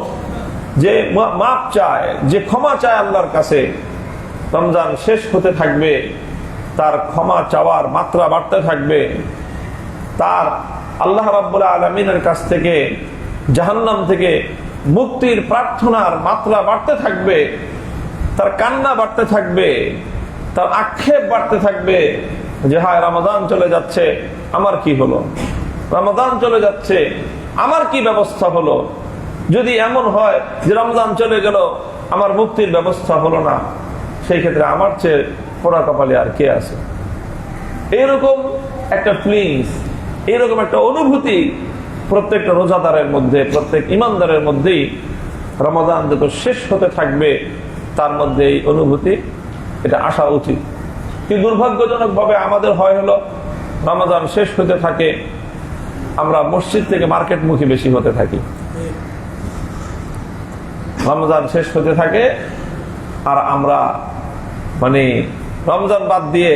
যে মাফ চায়, যে ক্ষমা চায় আল্লাহর কাছে। রমজান শেষ হতে থাকবে, তার ক্ষমা চাওয়ার মাত্রা বাড়তে থাকবে, তার আল্লাহ রাব্বুল আলামিনের কাছ থেকে, জাহান্নাম থেকে মুক্তির প্রার্থনার মাত্রা বাড়তে থাকবে, তার কান্না বাড়তে থাকবে, তার আক্ষেপ বাড়তে থাকবে যে হায় রমাদান চলে যাচ্ছে, আমার কি হলো, রমাদান চলে যাচ্ছে, আমার কি ব্যবস্থা হলো। যদি এমন হয় যে রমজান চলে গেল, আমার মুক্তির ব্যবস্থা হলো না, সেই ক্ষেত্রে আমার চেয়ে পোড়া কপালে আর কে আছে। এইরকম একটা ফিলিংস, এইরকম একটা অনুভূতি প্রত্যেকটা রোজাদারের মধ্যে, প্রত্যেক ইমানদারের মধ্যেই রমাদান যত শেষ হতে থাকবে তার মধ্যে এই অনুভূতি, এটা আসা উচিত। কিন্তু দুর্ভাগ্যজনক ভাবে আমাদের হয় হলো রমাদান শেষ হতে থাকে, আমরা মসজিদ থেকে মার্কেটমুখী বেশি হতে থাকি। রমজান শেষ হতে থাকে আর আমরা মানে রমজান বাদ দিয়ে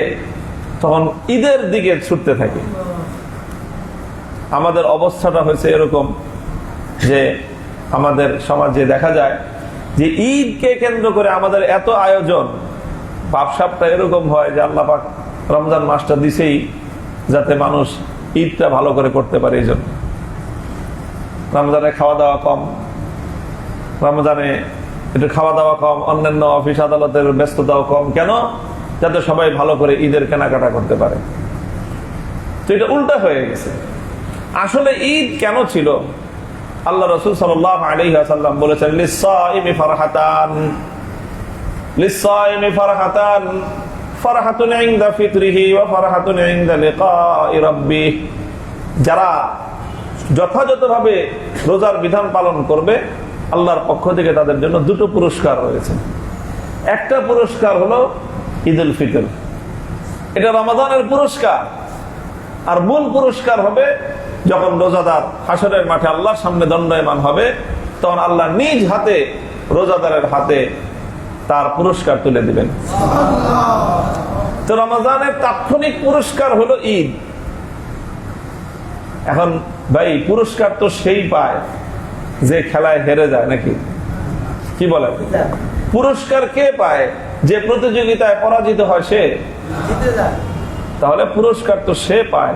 তখন ঈদের দিকে ছুটতে থাকি। আমাদের অবস্থাটা হয়েছে এরকম যে আমাদের সমাজে দেখা যায় যে ঈদকে কেন্দ্র করে আমাদের এত আয়োজন, ভাবসাবটা এরকম হয় যে আল্লাহ পাক রমজান মাসটা দিছেই যাতে মানুষ ঈদটা ভালো করে করতে পারে। এই জন্য রমজানে খাওয়া দাওয়া কম, রমজানে একটু খাওয়া দাওয়া কম, অন্যান্য অফিস আদালতের ব্যস্ততাও কম। কেন? যাতে সবাই ভালো করে ঈদের কেনাকাটা করতে পারে। তো এটা উল্টা হয়ে গেছে। আসলে ঈদ কেন ছিল? আল্লাহ রাসূল সাল্লাল্লাহু আলাইহি ওয়াসাল্লাম বলেছেন, লিস-সাইমি ফারহাতান, লিস-সাইমি ফারহাতান, ফারহাতুন ইনদা ফিতরিহি ওয়া ফারহাতুন ইনদা লিকাই রাব্বিহ। যারা যথাযথভাবে রোজার বিধান পালন করবে, আল্লাহর পক্ষ থেকে তাদের জন্য দুটো পুরস্কার রয়েছে। একটা পুরস্কার হলো ঈদুল ফিতর, এটা রমাদানের পুরস্কার। আর মূল পুরস্কার হবে যখন রোজাদার হাসরের মাঠে আল্লাহর সামনে দণ্ডায়মান হবে, তখন আল্লাহ নিজ হাতে রোজাদারের হাতে তার পুরস্কার তুলে দিবেন। তো রমাদানের তাৎক্ষণিক পুরস্কার হলো ঈদ। এখন ভাই, পুরস্কার তো সেই পায় যে খেলায় হেরে যায়, নাকি কি বলে? পুরস্কার কে পায়? যে প্রতিযোগিতায় পরাজিত হয় সে। তাহলে পুরস্কার তো সে পায়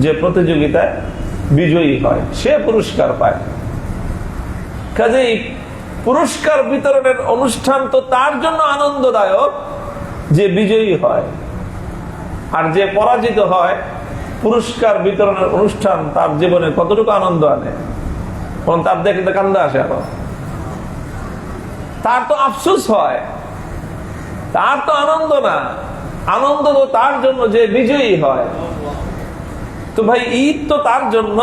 যে প্রতিযোগিতায় বিজয়ী হয়, সে পুরস্কার পায়। কাজেই পুরস্কার বিতরণের অনুষ্ঠান তো তার জন্য আনন্দদায়ক যে বিজয়ী হয়, আর যে পরাজিত হয়, পুরস্কার বিতরণের অনুষ্ঠান তার জীবনে কতটুকু আনন্দ আনে, তার দেখতে কান্দা আসে, আরো তার তো আফসোস হয়, তার তো আনন্দ না। আনন্দ তো তার জন্য যে বিজয়ী হয়। তো ভাই ঈদ তো তার জন্য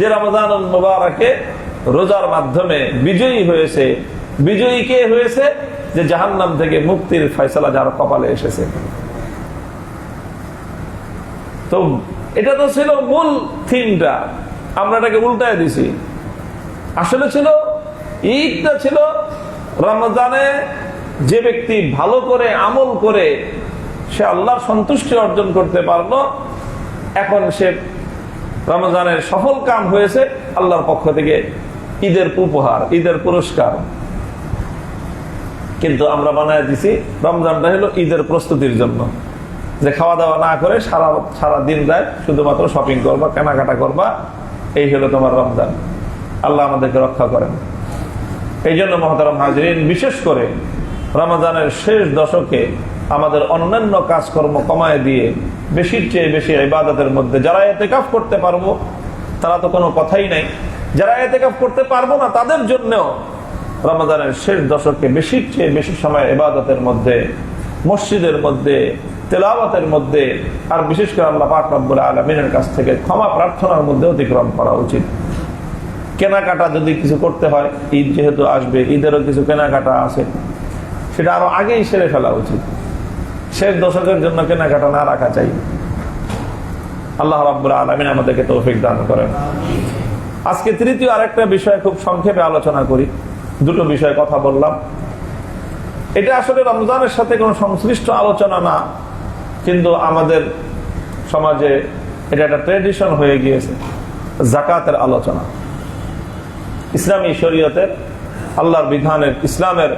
যে রমজানুল মুবারকে রোজার মাধ্যমে বিজয়ী হয়েছে। বিজয়ী কে হয়েছে? যে জাহান্নাম থেকে মুক্তির ফয়সালা যার কপালে এসেছে। তো এটা তো ছিল মূল থিমটা, আমরা এটাকে উল্টায় দিছি। আসলে ছিল ঈদটা ছিল রমজানে যে ব্যক্তি ভালো করে আমল করে সে আল্লাহর সন্তুষ্টি অর্জন করতে পারলো, এখন সে রমজানের সফল কাম হয়েছে আল্লাহর পক্ষ থেকে ঈদের উপহার, ঈদের পুরস্কার। কিন্তু আমরা বানায় দিছি রমজানটা হলো ঈদের প্রস্তুতির জন্য, যে খাওয়া দাওয়া না করে সারা দিন রাত শুধুমাত্র শপিং করবা, কেনাকাটা করবা, এই হলো তোমার রমজান। আল্লাহ আমাদেরকে রক্ষা করেন। এই জন্য মহতারাম হাজরিন, বিশেষ করে রমজানের শেষ দশকে আমাদের অন্যান্য কাজকর্ম কমায় দিয়ে বেশির চেয়ে বেশি ইবাদতের মধ্যে যারা ইতিকাফ করতে পারবো তারা তো কোনো কথাই নাই, যারা ইতিকাফ করতে পারবো না তাদের জন্যও রমজানের শেষ দশকে বেশির চেয়ে বেশি সময় ইবাদতের মধ্যে, মসজিদের মধ্যে, তেলাওয়াতের মধ্যে, আর বিশেষ করে আল্লাহ পাক রব্বুল আলামিনের কাছ থেকে ক্ষমা প্রার্থনার মধ্যে অতিক্রম করা উচিত। কেনাকাটা যদি কিছু করতে হয়, ঈদ যেহেতু আসবে, ঈদেরও কিছু কেনাকাটা আছে, সেটা আরো আগেই সেরে ফেলা উচিত। শেষ দশকের জন্য কেনাকাটা না রাখা চাই। আল্লাহ রাব্বুল আলামিন আমাদেরকে তৌফিক দান করেন। আজকে তৃতীয় আরেকটা বিষয় খুব সংক্ষেপে আলোচনা করি। দুটো বিষয়ে কথা বললাম। এটা আসলে রমজানের সাথে কোনো সংশ্লিষ্ট আলোচনা না, কিন্তু আমাদের সমাজে এটা একটা ট্রেডিশন হয়ে গিয়েছে, যাকাতের আলোচনা। ইসলামী শরীয়তের, আল্লাহর বিধানের, ইসলামের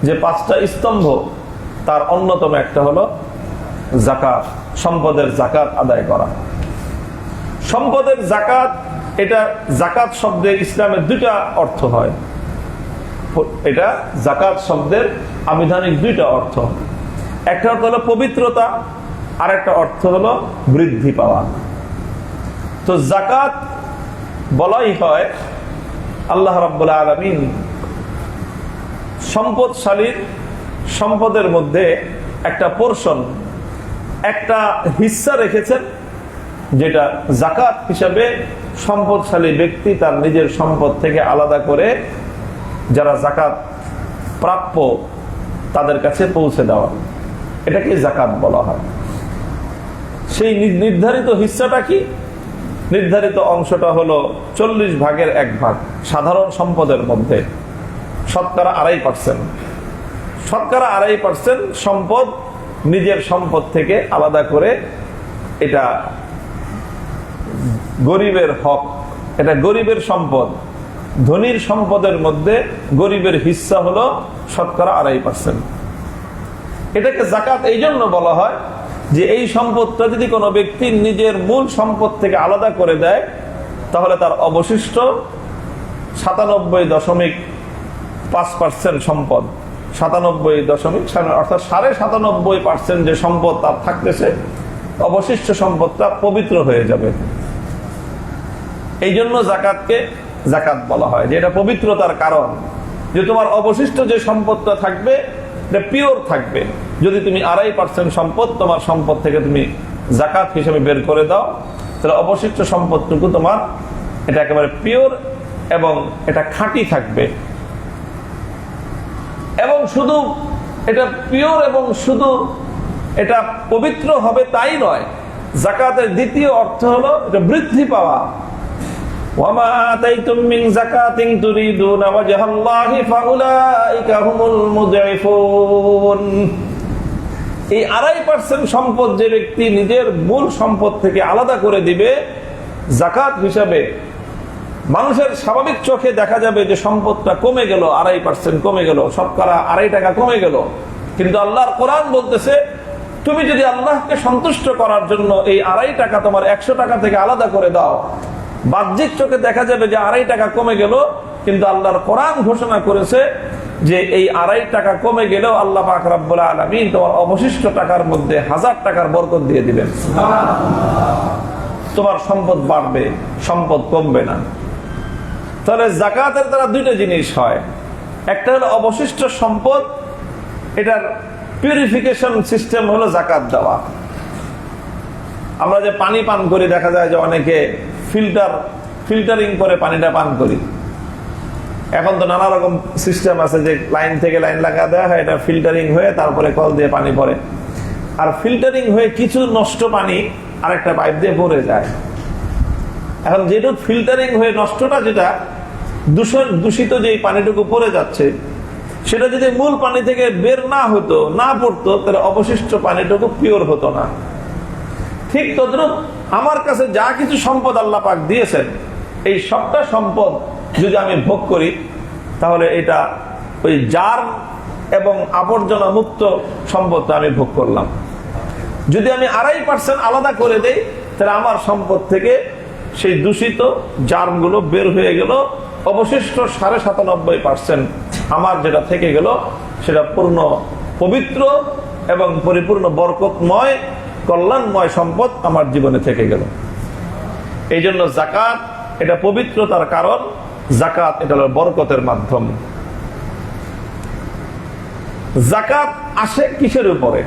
যে 5টা স্তম্ভ তার অন্যতম একটা হলো যাকাত, সম্পদের যাকাত আদায় করা। সম্পদের যাকাত, এটা যাকাত শব্দের ইসলামের 2টা অর্থ হয়। এটা যাকাত শব্দের আবিধানিক 2টা অর্থ। একটা অর্থ হলো পবিত্রতা, আর একটা অর্থ হলো বৃদ্ধি পাওয়া। তো যাকাত বলাই হয় আল্লাহ রাব্বুল আলামিন সম্পদশালীর সম্পদের মধ্যে একটা পোরশন, একটা হিস্সা রেখেছেন, যেটা যাকাত হিসাবে সম্পদশালী ব্যক্তি তার নিজের সম্পদ থেকে আলাদা করে যারা যাকাত প্রাপ্য তাদের কাছে পৌঁছে দেওয়া, এটাকে যাকাত বলা হয়। সেই নির্ধারিত হিস্সাটা কি? নির্ধারিত অংশটা হলো 40 ভাগের 1 ভাগ। সাধারণ সম্পদের মধ্যে শতকরা 2.5%, শতকরা 2.5% সম্পদ নিজের সম্পদ থেকে আলাদা করে, এটা গরিবের হক, এটা গরিবের সম্পদ। ধনীর সম্পদের মধ্যে গরিবের হিস্সা হলো শতকরা 2.5%। এটাকে যাকাত এই জন্য বলা হয় যে এই সম্পদটা যদি কোনো ব্যক্তি নিজের মূল সম্পদ থেকে আলাদা করে দেয়, তাহলে তার অবশিষ্ট 97.5% সম্পদ, 97.7 অর্থাৎ 97.5% যে সম্পদ তার থাকতেছে, অবশিষ্ট সম্পদটা পবিত্র হয়ে যাবে। এই জন্য যাকাতকে যাকাত বলা হয়, যে এটা পবিত্রতার কারণ, যে তোমার অবশিষ্ট যে সম্পদটা থাকবে এটা পিওর থাকবে। যদি তুমি 2.5% সম্পদ তোমার সম্পদ থেকে তুমি যাকাত হিসেবে বের করে দাও, তাহলে অবশিষ্ট সম্পদটুকু তোমার এটা একেবারে পিওর এবং এটা খাঁটি থাকবে। এবং শুধু এটা পিওর এবং শুধু এটা পবিত্র হবে তাই নয়, যাকাতের দ্বিতীয় অর্থ হলো এটা বৃদ্ধি পাওয়া। ওয়ামা আতাইতুম মিন যাকাতিন তুরিদুনা ওয়াজহাল্লাহি ফাউলাইকা হুমুল মুযইফুন। এই 2.5% সম্পদ যে ব্যক্তি নিজের মূল সম্পদ থেকে আলাদা করে দিবে যাকাত হিসাবে, মানুষের স্বাভাবিক চোখে দেখা যাবে যে সম্পদটা কমে গেল, 2.5% কমে গেল, শতকরা 2.5 টাকা কমে গেল। কিন্তু আল্লাহর কোরআন বলতেছে, তুমি যদি আল্লাহকে সন্তুষ্ট করার জন্য এই 2.5 টাকা তোমার 100 টাকা থেকে আলাদা করে দাও, বাহ্যিক চোখে দেখা যাবে যে 2.5 টাকা কমে গেল, কিন্তু আল্লাহর কোরআন ঘোষণা করেছে যে এই 2.5 টাকা কমে গেলেও আল্লাহ পাক রব্বুল আলামিন তোমার অবশিষ্ট টাকার মধ্যে 1000 টাকার বরকত দিয়ে দিবেন। তোমার সম্পদ বাড়বে, সম্পদ কমবে না। তাহলে যাকাতের দ্বারা 2টা জিনিস হয়। একটা হলো অবশিষ্ট সম্পদ, এটার পিউরিফিকেশন সিস্টেম হলো যাকাত দেওয়া। আমরা যে পানি পান করি, দেখা যায় যে অনেকে ফিল্টারিং করে পানিটা পান করি। এখন তো নানা রকম সিস্টেম আছে যে লাইন থেকে লাইন লাগা দেওয়া হয়, এটা ফিল্টারিং হয়ে তারপরে কল দিয়ে পানি পড়ে। আর ফিল্টারিং হয়ে কিছু নষ্ট পানি আরেকটা পাইপ দিয়ে পড়ে যায়। এখন যেটুকু ফিল্টারিং হয়ে নষ্টটা, যেটা দূষিত যে পানিটুকু পড়ে যাচ্ছে, সেটা যদি মূল পানি থেকে বের না হতো, না পড়তো, তাহলে অবশিষ্ট পানিটুকু পিওর হতো না। ঠিক তদ্রুপ আমার কাছে যা কিছু সম্পদ আল্লাহ পাক দিয়েছেন, এই সবটা সম্পদ যদি আমি ভোগ করি, তাহলে এটা ওই জার্ম এবং আবর্জনা মুক্ত সম্পদটা আমি ভোগ করলাম। যদি আমি 2.5% আলাদা করে দেই, তাহলে আমার সম্পদ থেকে সেই দূষিত জার্মগুলো বের হয়ে গেল, অবশিষ্ট 97.5% আমার যেটা থেকে গেল, সেটা পূর্ণ পবিত্র এবং পরিপূর্ণ বরকতময় কল্যাণময় সম্পদ আমার জীবনে থেকে গেল। এই জন্য যাকাত এটা পবিত্রতার কারণ, যাকাত এটা হলো বরকতের মাধ্যম। যাকাত আসে কিসের উপরে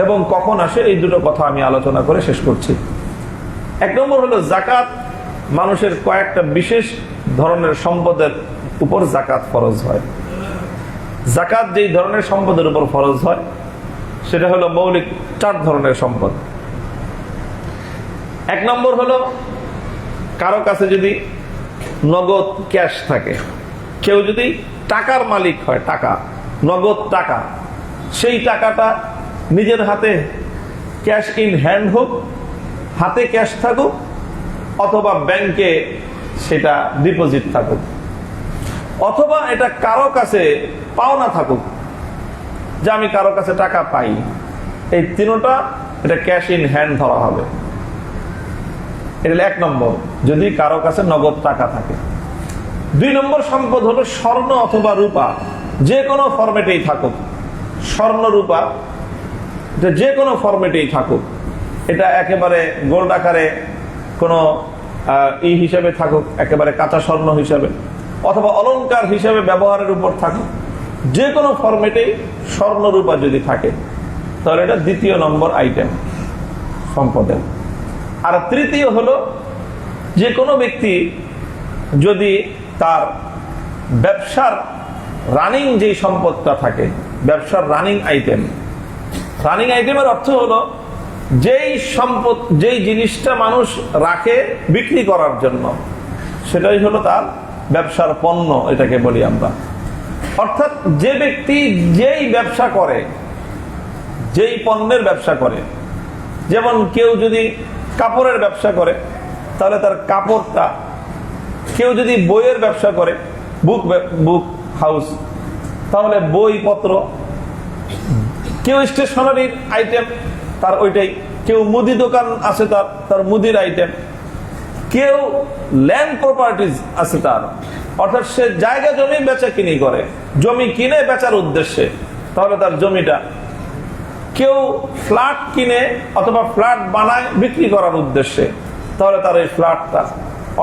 এবং কখন আসে, এই দুটো কথা আমি আলোচনা করে শেষ করছি। 1 নম্বর হলো যাকাত মানুষের কয়েকটা বিশেষ ধরনের সম্পদের উপর যাকাত ফরজ হয়। যাকাত যেই ধরনের সম্পদের উপর ফরজ হয়, সেটা হলো মৌলিক 4 ধরনের সম্পদ। 1 নম্বর হলো কারো কাছে যদি নগদ ক্যাশ থাকে, কেউ যদি টাকার মালিক হয়, টাকা, নগদ টাকা, সেই টাকাটা নিজের হাতে ক্যাশ ইন হ্যান্ড হোক, হাতে ক্যাশ থাকুক, অথবা ব্যাংকে সেটা ডিপোজিট থাকুক, অথবা এটা কারো কাছে পাওনা থাকুক, যে আমি কারো কাছে টাকা পাই, এই তিনটা এটা ক্যাশ ইন হ্যান্ড ধরা হবে। এটা 1 নম্বর, যদি কারো কাছে নগদ টাকা থাকে। 2 নম্বর সম্পদ হলো স্বর্ণ অথবা রূপা, যে কোনো ফরম্যাটেই থাকুক। স্বর্ণ রূপা যে কোনো ফরম্যাটেই থাকুক, এটা একেবারে গোল্ড আকারে কোনো হিসাবে থাকুক, একেবারে কাঁচা স্বর্ণ হিসাবে, অথবা অলংকার হিসাবে ব্যবহারের উপর থাকুক, যে কোনো ফরম্যাটেই স্বর্ণ রূপা যদি থাকে, তাহলে এটা 2য় নম্বর আইটেম সম্পদের। আর 3য় হলো যে কোনো ব্যক্তি যদি তার ব্যবসার রানিং যেই সম্পদটা থাকে, ব্যবসার রানিং আইটেমের অর্থ হলো যেই সম্পদ, যেই জিনিসটা মানুষ রাখে বিক্রি করার জন্য, সেটাই হলো তার ব্যবসার পণ্য, এটাকে বলি আমরা। অর্থাৎ যে ব্যক্তি যেই ব্যবসা করে, যেই পণ্যের ব্যবসা করে, যেমন কেউ যদি কাপড়ের ব্যবসা করে, তাহলে তার কাপড়টা, কেউ যদি বইয়ের ব্যবসা করে, বুক হাউস, তাহলে বইপত্র, কেউ স্টেশনারির আইটেম, তার ওইটাই, কেউ মুদি দোকান আছে, তার মুদির আইটেম, কেউ ল্যান্ড প্রপার্টিজ আছে তার, অর্থাৎ সে জায়গা জমি বেচা কিনি করে, জমি কিনে বেচার উদ্দেশ্যে, তাহলে তার জমিটা, কেউ ফ্ল্যাট কিনে অথবা ফ্ল্যাট বানায় বিক্রি করার উদ্দেশ্যে, তাহলে তার এই ফ্ল্যাটটা,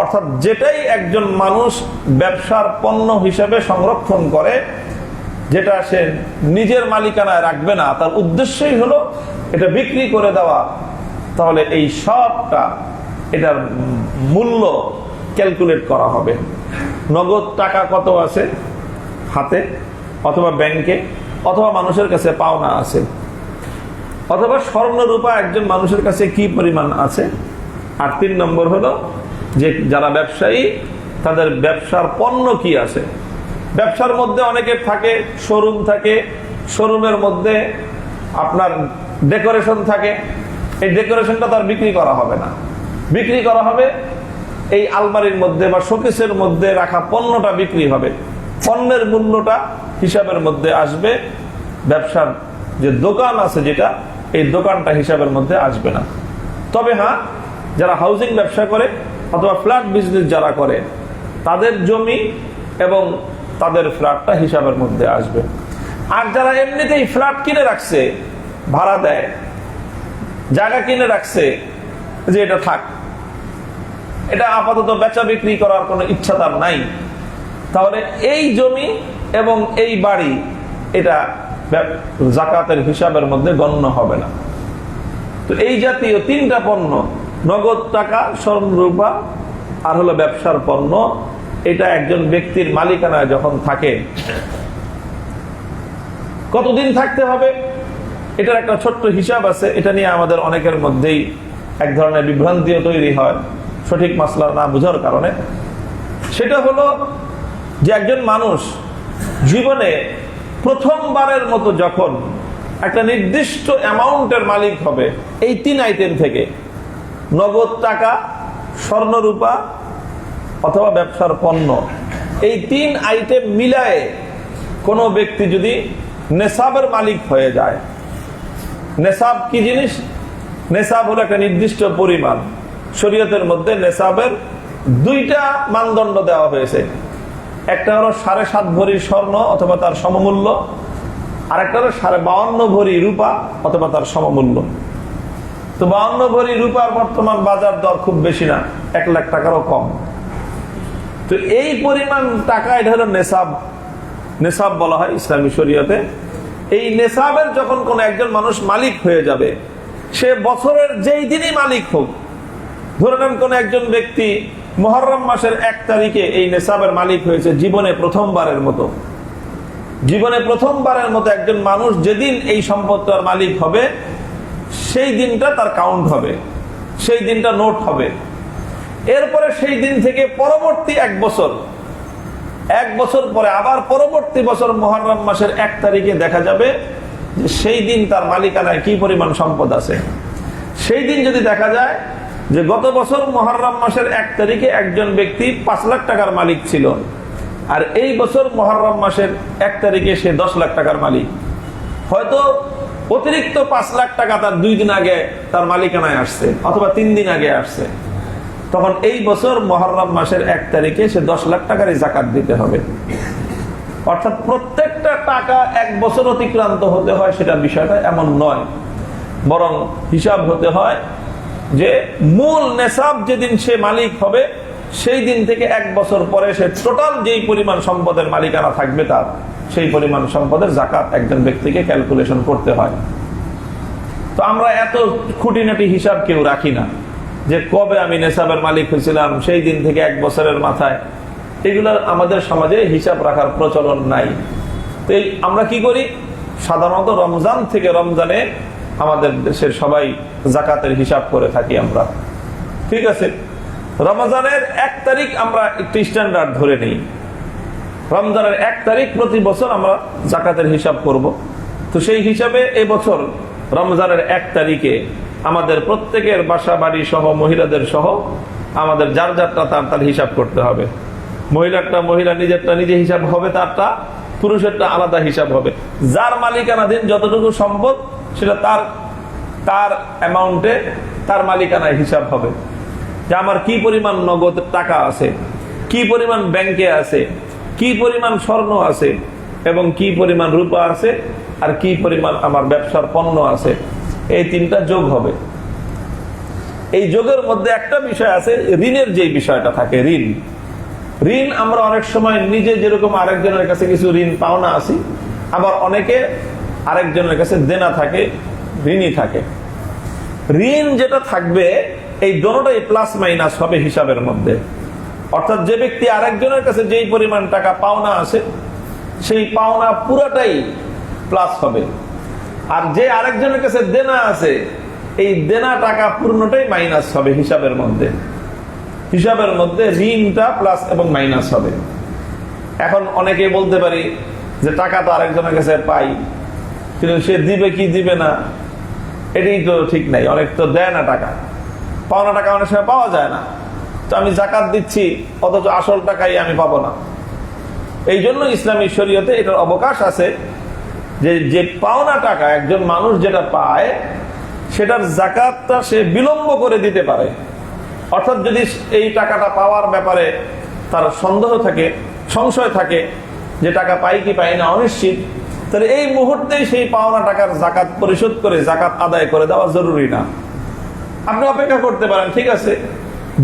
অর্থাৎ যেটাই একজন মানুষ ব্যবসার পণ্য হিসেবে সংরক্ষণ করে, যেটা সে নিজের মালিকানায় রাখবে না, তার উদ্দেশ্যই হলো এটা বিক্রি করে দেওয়া, তাহলে এই সবটা এটার মূল্য ক্যালকুলেট করা হবে। নগদ টাকা কত আছে হাতে, অথবা ব্যাংকে, অথবা মানুষের কাছে পাওনা আছে, অথবা স্বর্ণ রূপা একজন মানুষের কাছে কি পরিমাণ আছে। আর 3 নম্বর হলো যে যারা ব্যবসায়ী, তাদের ব্যবসার পণ্য কি আছে। ব্যবসার মধ্যে অনেকের থাকে শোরুম থাকে, শোরুমের মধ্যে আপনার ডেকোরেশন থাকে, এই ডেকোরেশনটা তার বিক্রি করা হবে না, বিক্রি করা হবে এই আলমারির মধ্যে বা শোকেসের মধ্যে রাখা পণ্যটা বিক্রি হবে, পণ্যের মূল্যটা হিসাবের মধ্যে আসবে, ব্যবসার যে দোকান আছে যেটা, এই দোকানটা হিসাবের মধ্যে আসবে না। তবে হ্যাঁ, যারা হাউজিং ব্যবসা করে অথবা ফ্ল্যাট বিজনেস যারা করে, তাদের জমি এবং তাদের ফ্ল্যাটটা হিসাবের মধ্যে আসবে। আর যারা এমনিতেই ফ্ল্যাট কিনে রাখছে, ভাড়া দেয়, জায়গা কিনে রাখছে যে এটা থাক, এটা আপাতত বেচা বিক্রি করার কোনো ইচ্ছা তার নাই, তাহলে এই জমি এবং এই বাড়ি এটা জাকাতের হিসাবের মধ্যে গণ্য হবে না। তো এই জাতীয় তিনটা পণ্য, নগদ টাকা, স্বর্ণ রূপা আর হলো ব্যবসার পণ্য, এটা একজন ব্যক্তির মালিকানায় যখন থাকে কতদিন থাকতে হবে এটার একটা ছোট্ট হিসাব আছে। এটা নিয়ে আমাদের অনেকের মধ্যেই এক ধরনের বিভ্রান্তিও তৈরি হয় সঠিক মাসলা না বুঝার কারণে। সেটা হলো যে একজন মানুষ জীবনে প্রথমবারের মতো যখন একটা নির্দিষ্ট অ্যামাউন্টের মালিক হবে, এই তিন আইটেম থেকে, নগদ টাকা, স্বর্ণ রূপা অথবা ব্যবসার পণ্য, এই তিন আইটেম মিলায়ে কোনো ব্যক্তি যদি নেশাবের মালিক হয়ে যায়। নেশাব কি জিনিস? নেশাব হলো একটা নির্দিষ্ট পরিমাণ। শরীয়তের মধ্যে নেশাবের দুইটা মানদণ্ড দেওয়া হয়েছে। একটা হলো 7.5 ভরি স্বর্ণ অথবা তার সমমূল্য, আর একটা হলো 52.5 ভরি রূপা অথবা তার সমমূল্য। তো 52 ভরি রূপার বর্তমান বাজার দর খুব বেশি না, 1 লাখ টাকারও কম। তো এই পরিমাণ টাকা, এটা হলো নেশাব। নেশাব বলা হয় ইসলামী শরীয়তে। এই নেশাবের যখন কোন একজন মানুষ মালিক হয়ে যাবে, সে বছরের যেই দিনই মালিক হোক, ধরে নেন কোন একজন ব্যক্তি মুহররম মাসের 1 তারিখে এই নেশাবের মালিক হয়েছে জীবনে প্রথমবারের মতো। জীবনে প্রথমবারের মতো একজন মানুষ যেদিন এই সম্পদটার মালিক হবে, সেই দিনটা তার কাউন্ট হবে, সেই দিনটা নোট হবে। এরপরে সেই দিন থেকে পরবর্তী 1 বছর, 1 বছর পরে আবার পরবর্তী বছর মুহররম মাসের 1 তারিখে দেখা যাবে যে সেই দিন তার মালিকানায় কি পরিমাণ সম্পদ আছে। সেই দিন যদি দেখা যায় যে গত বছর মুহররম মাসের 1 তারিখে একজন ব্যক্তি 5 লাখ টাকার মালিক ছিল, আর এই বছর মুহররম মাসের 1 তারিখে সে 10 লাখ টাকার মালিক, হয়তো অতিরিক্ত 5 লাখ টাকা তার 2 দিন আগে তার মালিকানায় আসছে অথবা 3 দিন আগে আসছে, তখন এই বছর মুহররম মাসের 1 তারিখে সে 10 লাখ টাকারই যাকাত দিতে হবে। অর্থাৎ প্রত্যেকটা টাকা 1 বছর অতিক্রান্ত হতে হয়, সেটা বিষয়টা এমন নয়, বরং হিসাব হতে হয় যে মূল নেশাব যেদিন সে মালিক হবে, সেই দিন থেকে 1 বছর পরে সে টোটাল যেই পরিমাণ সম্পদের মালিকানা থাকবে, তার সেই পরিমাণ সম্পদের যাকাত একজন ব্যক্তিকে ক্যালকুলেশন করতে হয়। তো আমরা এত খুঁটিনাটি হিসাব কেউ রাখি না যে কবে আমি নেশাবের মালিক হয়েছিলাম, সেই দিন থেকে 1 বছরের মাথায়, এগুলোর আমাদের সমাজে হিসাব রাখার প্রচলন নাই। তো আমরা কি করি, সাধারণত রমজান থেকে রমজানে আমাদের দেশের সবাই যাকাতের হিসাব করে থাকি আমরা। ঠিক আছে, রমজানের 1 তারিখ আমরা একটু স্ট্যান্ডার্ড ধরে নেই। রমজানের 1 তারিখ প্রতি বছর আমরা যাকাতের হিসাব করব। তো সেই হিসাবে এবছর রমজানের 1 তারিখে আমাদের প্রত্যেকের বাসা বাড়ি সহ, মহিলাদের সহ, আমাদের যার যারটা তার হিসাব করতে হবে। মহিলারটা মহিলা নিজেরটা নিজে হিসাব হবে, তারটা পুরুষেরটা আলাদা হিসাব হবে। যার মালিকানাধীন যতটুকু সম্পদ, সেটা তার অ্যামাউন্টে, তার মালিকানায় হিসাব হবে যে আমার কি পরিমাণ নগদ টাকা আছে, কি পরিমাণ ব্যাংকে আছে, কি পরিমাণ স্বর্ণ আছে, এবং কি পরিমাণ রূপা আছে, আর কি পরিমাণ আমার ব্যবসার পণ্য আছে। এই তিনটা যোগ হবে। এই যোগের মধ্যে একটা বিষয় আছে, ঋণের যে বিষয়টা থাকে, ঋণ আমরা অনেক সময় নিজে যেরকম আরেকজনের কাছে কিছু ঋণ পাওনা আছি, আবার অনেকে আরেকজনের কাছে দেনা থাকে, ঋণই থাকে। ঋণ যেটা থাকবে, এই দোনোটাই প্লাস মাইনাস হবে হিসাবের মধ্যে। অর্থাৎ যে ব্যক্তি আরেকজনের কাছে যেই পরিমাণ টাকা পাওনা আছে, সেই পাওনা পুরাটাই প্লাস হবে, আর যে আরেকজনের কাছে দেনা আছে, এই দেনা টাকা পূর্ণটাই মাইনাস হবে হিসাবের মধ্যে। হিসাবের মধ্যে ঋণটা প্লাস এবং মাইনাস হবে। এখন অনেকে বলতে পারি যে টাকা তো আরেকজনের কাছে পাই, কিন্তু সে দিবে কি দিবে না, এটাই তো ঠিক নাই। অনেক তো দেয় না টাকা, পাওনা টাকা অনেক সময় পাওয়া যায় না। তো আমি যাকাত দিচ্ছি, অথচ আসল টাকাই আমি পাবো না। এই জন্য ইসলামী শরীয়তে এটার অবকাশ আছে যে পাওনা টাকা একজন মানুষ যেটা পায়, সেটার যাকাতটা সে বিলম্ব করে দিতে পারে। অর্থাৎ যদি এই টাকাটা পাওয়ার ব্যাপারে তার সন্দেহ থাকে, সংশয় থাকে, যে টাকা পাই কি পাই না অনিশ্চিত, তাহলে এই মুহূর্তেই সেই পাওনা টাকার যাকাত পরিশোধ করে যাকাত আদায় করে দেওয়া জরুরি না। আপনি অপেক্ষা করতে পারেন, ঠিক আছে,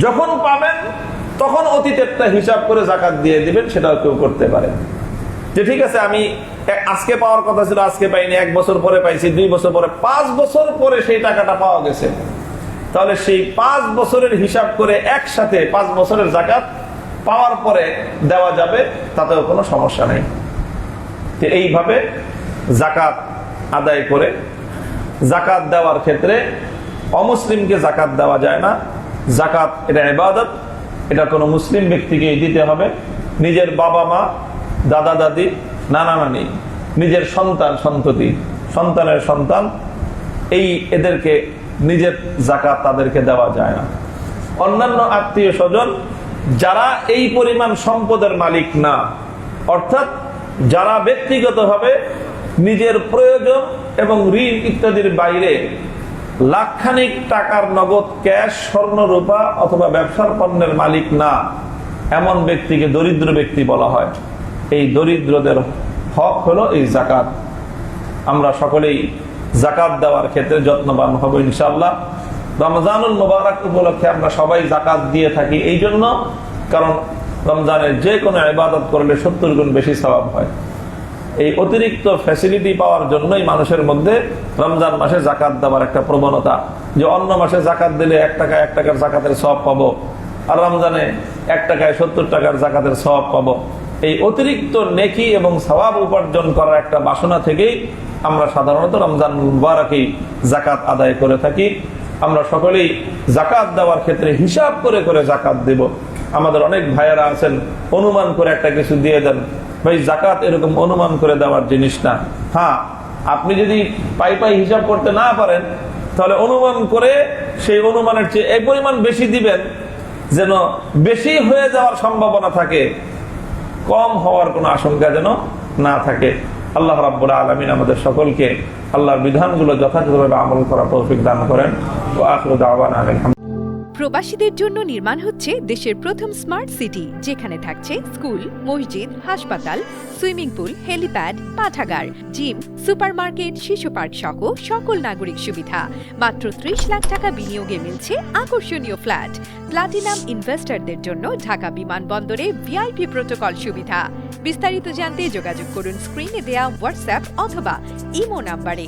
যখন পাবেন তখন অতীতেরটা হিসাব করে যাকাত দিয়ে দিবেন, সেটাও কেউ করতে পারে। যে ঠিক আছে আমি আজকে পাওয়ার কথা ছিল আজকে পাইনি, 1 বছর পরে পাইছি, 2 বছর পরে, 5 বছর পরে সেই টাকাটা পাওয়া গেছে, তাহলে সেই 5 বছরের হিসাব করে একসাথে 5 বছরের জাকাত পাওয়ার পরে দেওয়া যাবে, তাতেও কোনো সমস্যা নেই। তো এইভাবে জাকাত আদায় করে, জাকাত দেওয়ার ক্ষেত্রে অমুসলিমকে জাকাত দেওয়া যায় না। জাকাত এটা ইবাদত, এটা কোনো মুসলিম ব্যক্তিকেই দিতে হবে। নিজের বাবা মা, দাদা দাদি, নানা নানি, নিজের সন্তান সন্ততি, সন্তানের সন্তান, এদেরকে নিজের জাকাত তাদেরকে দেওয়া যায় না। অন্যান্য আত্মীয় স্বজন যারা এই পরিমাণ সম্পদের মালিক না, অর্থাৎ যারা ব্যক্তিগতভাবে নিজের প্রয়োজন এবং ঋণ ইত্যাদির বাইরে লাখখানিক টাকার নগদ ক্যাশ, স্বর্ণ রূপা অথবা ব্যবসার পণ্যের মালিক না, এমন ব্যক্তিকে দরিদ্র ব্যক্তি বলা হয়। এই দরিদ্রদের হক হলো এই জাকাত। আমরা সকলেই জাকাত দেওয়ার ক্ষেত্রে যত্নবান হব ইনশাআল্লাহ। রমজানুল মুবারক উপলক্ষে আমরা সবাই জাকাত দিয়ে থাকি এই জন্য, কারণ রমজানের যে কোনো ইবাদত করলে 70 গুণ বেশি সওয়াব হয়। এই অতিরিক্ত ফ্যাসিলিটি পাওয়ার জন্যই মানুষের মধ্যে রমজান মাসে জাকাত দেওয়ার একটা প্রবণতা, যে অন্য মাসে জাকাত দিলে 1 টাকার জাকাতের সওয়াব পাবো, আর রমজানে 1 টাকায় 70 টাকার জাকাতের সওয়াব পাবো। এই অতিরিক্ত নেকি এবং সওয়াব উপার্জন করার একটা বাসনা থেকেই আমরা সাধারণত রমজান মুবারকেই জাকাত আদায় করে থাকি। আমরা সকলেই জাকাত দেওয়ার ক্ষেত্রে হিসাব করে করে জাকাত দেব। আমাদের অনেক ভাইয়েরা আছেন অনুমান করে একটা কিছু দিয়ে দেন, ভাই জাকাত এরকম অনুমান করে দেওয়ার জিনিস না। হ্যাঁ, আপনি যদি পাই হিসাব করতে না পারেন, তাহলে অনুমান করে সেই অনুমানের চেয়ে এই পরিমাণ বেশি দিবেন, যেন বেশি হয়ে যাওয়ার সম্ভাবনা থাকে, কম হওয়ার কোনো আশঙ্কা যেন না থাকে। আল্লাহ রাব্বুল আলামিন আমাদের সকলকে আল্লাহর বিধানগুলো যথাযথভাবে আমল করার তৌফিক দান করেন। ওয়া আখিরু দাওয়ানা আলহামদুলিল্লাহ। প্রবাসীদের জন্য নির্মাণ হচ্ছে দেশের প্রথম স্মার্ট সিটি, যেখানে থাকছে স্কুল, মসজিদ, হাসপাতাল, সুইমিং পুল, হেলিপ্যাড, পাঠাগার, জিম, সুপারমার্কেট, শিশু পার্ক সহ সকল নাগরিক সুবিধা। মাত্র 30 লাখ টাকা বিনিয়োগে মিলছে আকর্ষণীয় ফ্ল্যাট। প্লাটিনাম ইনভেস্টরদের জন্য ঢাকা বিমানবন্দরে ভিআইপি প্রোটোকল সুবিধা। বিস্তারিত জানতে যোগাযোগ করুন স্ক্রিনে দেয়া হোয়াটসঅ্যাপ অথবা ইমো নাম্বারে।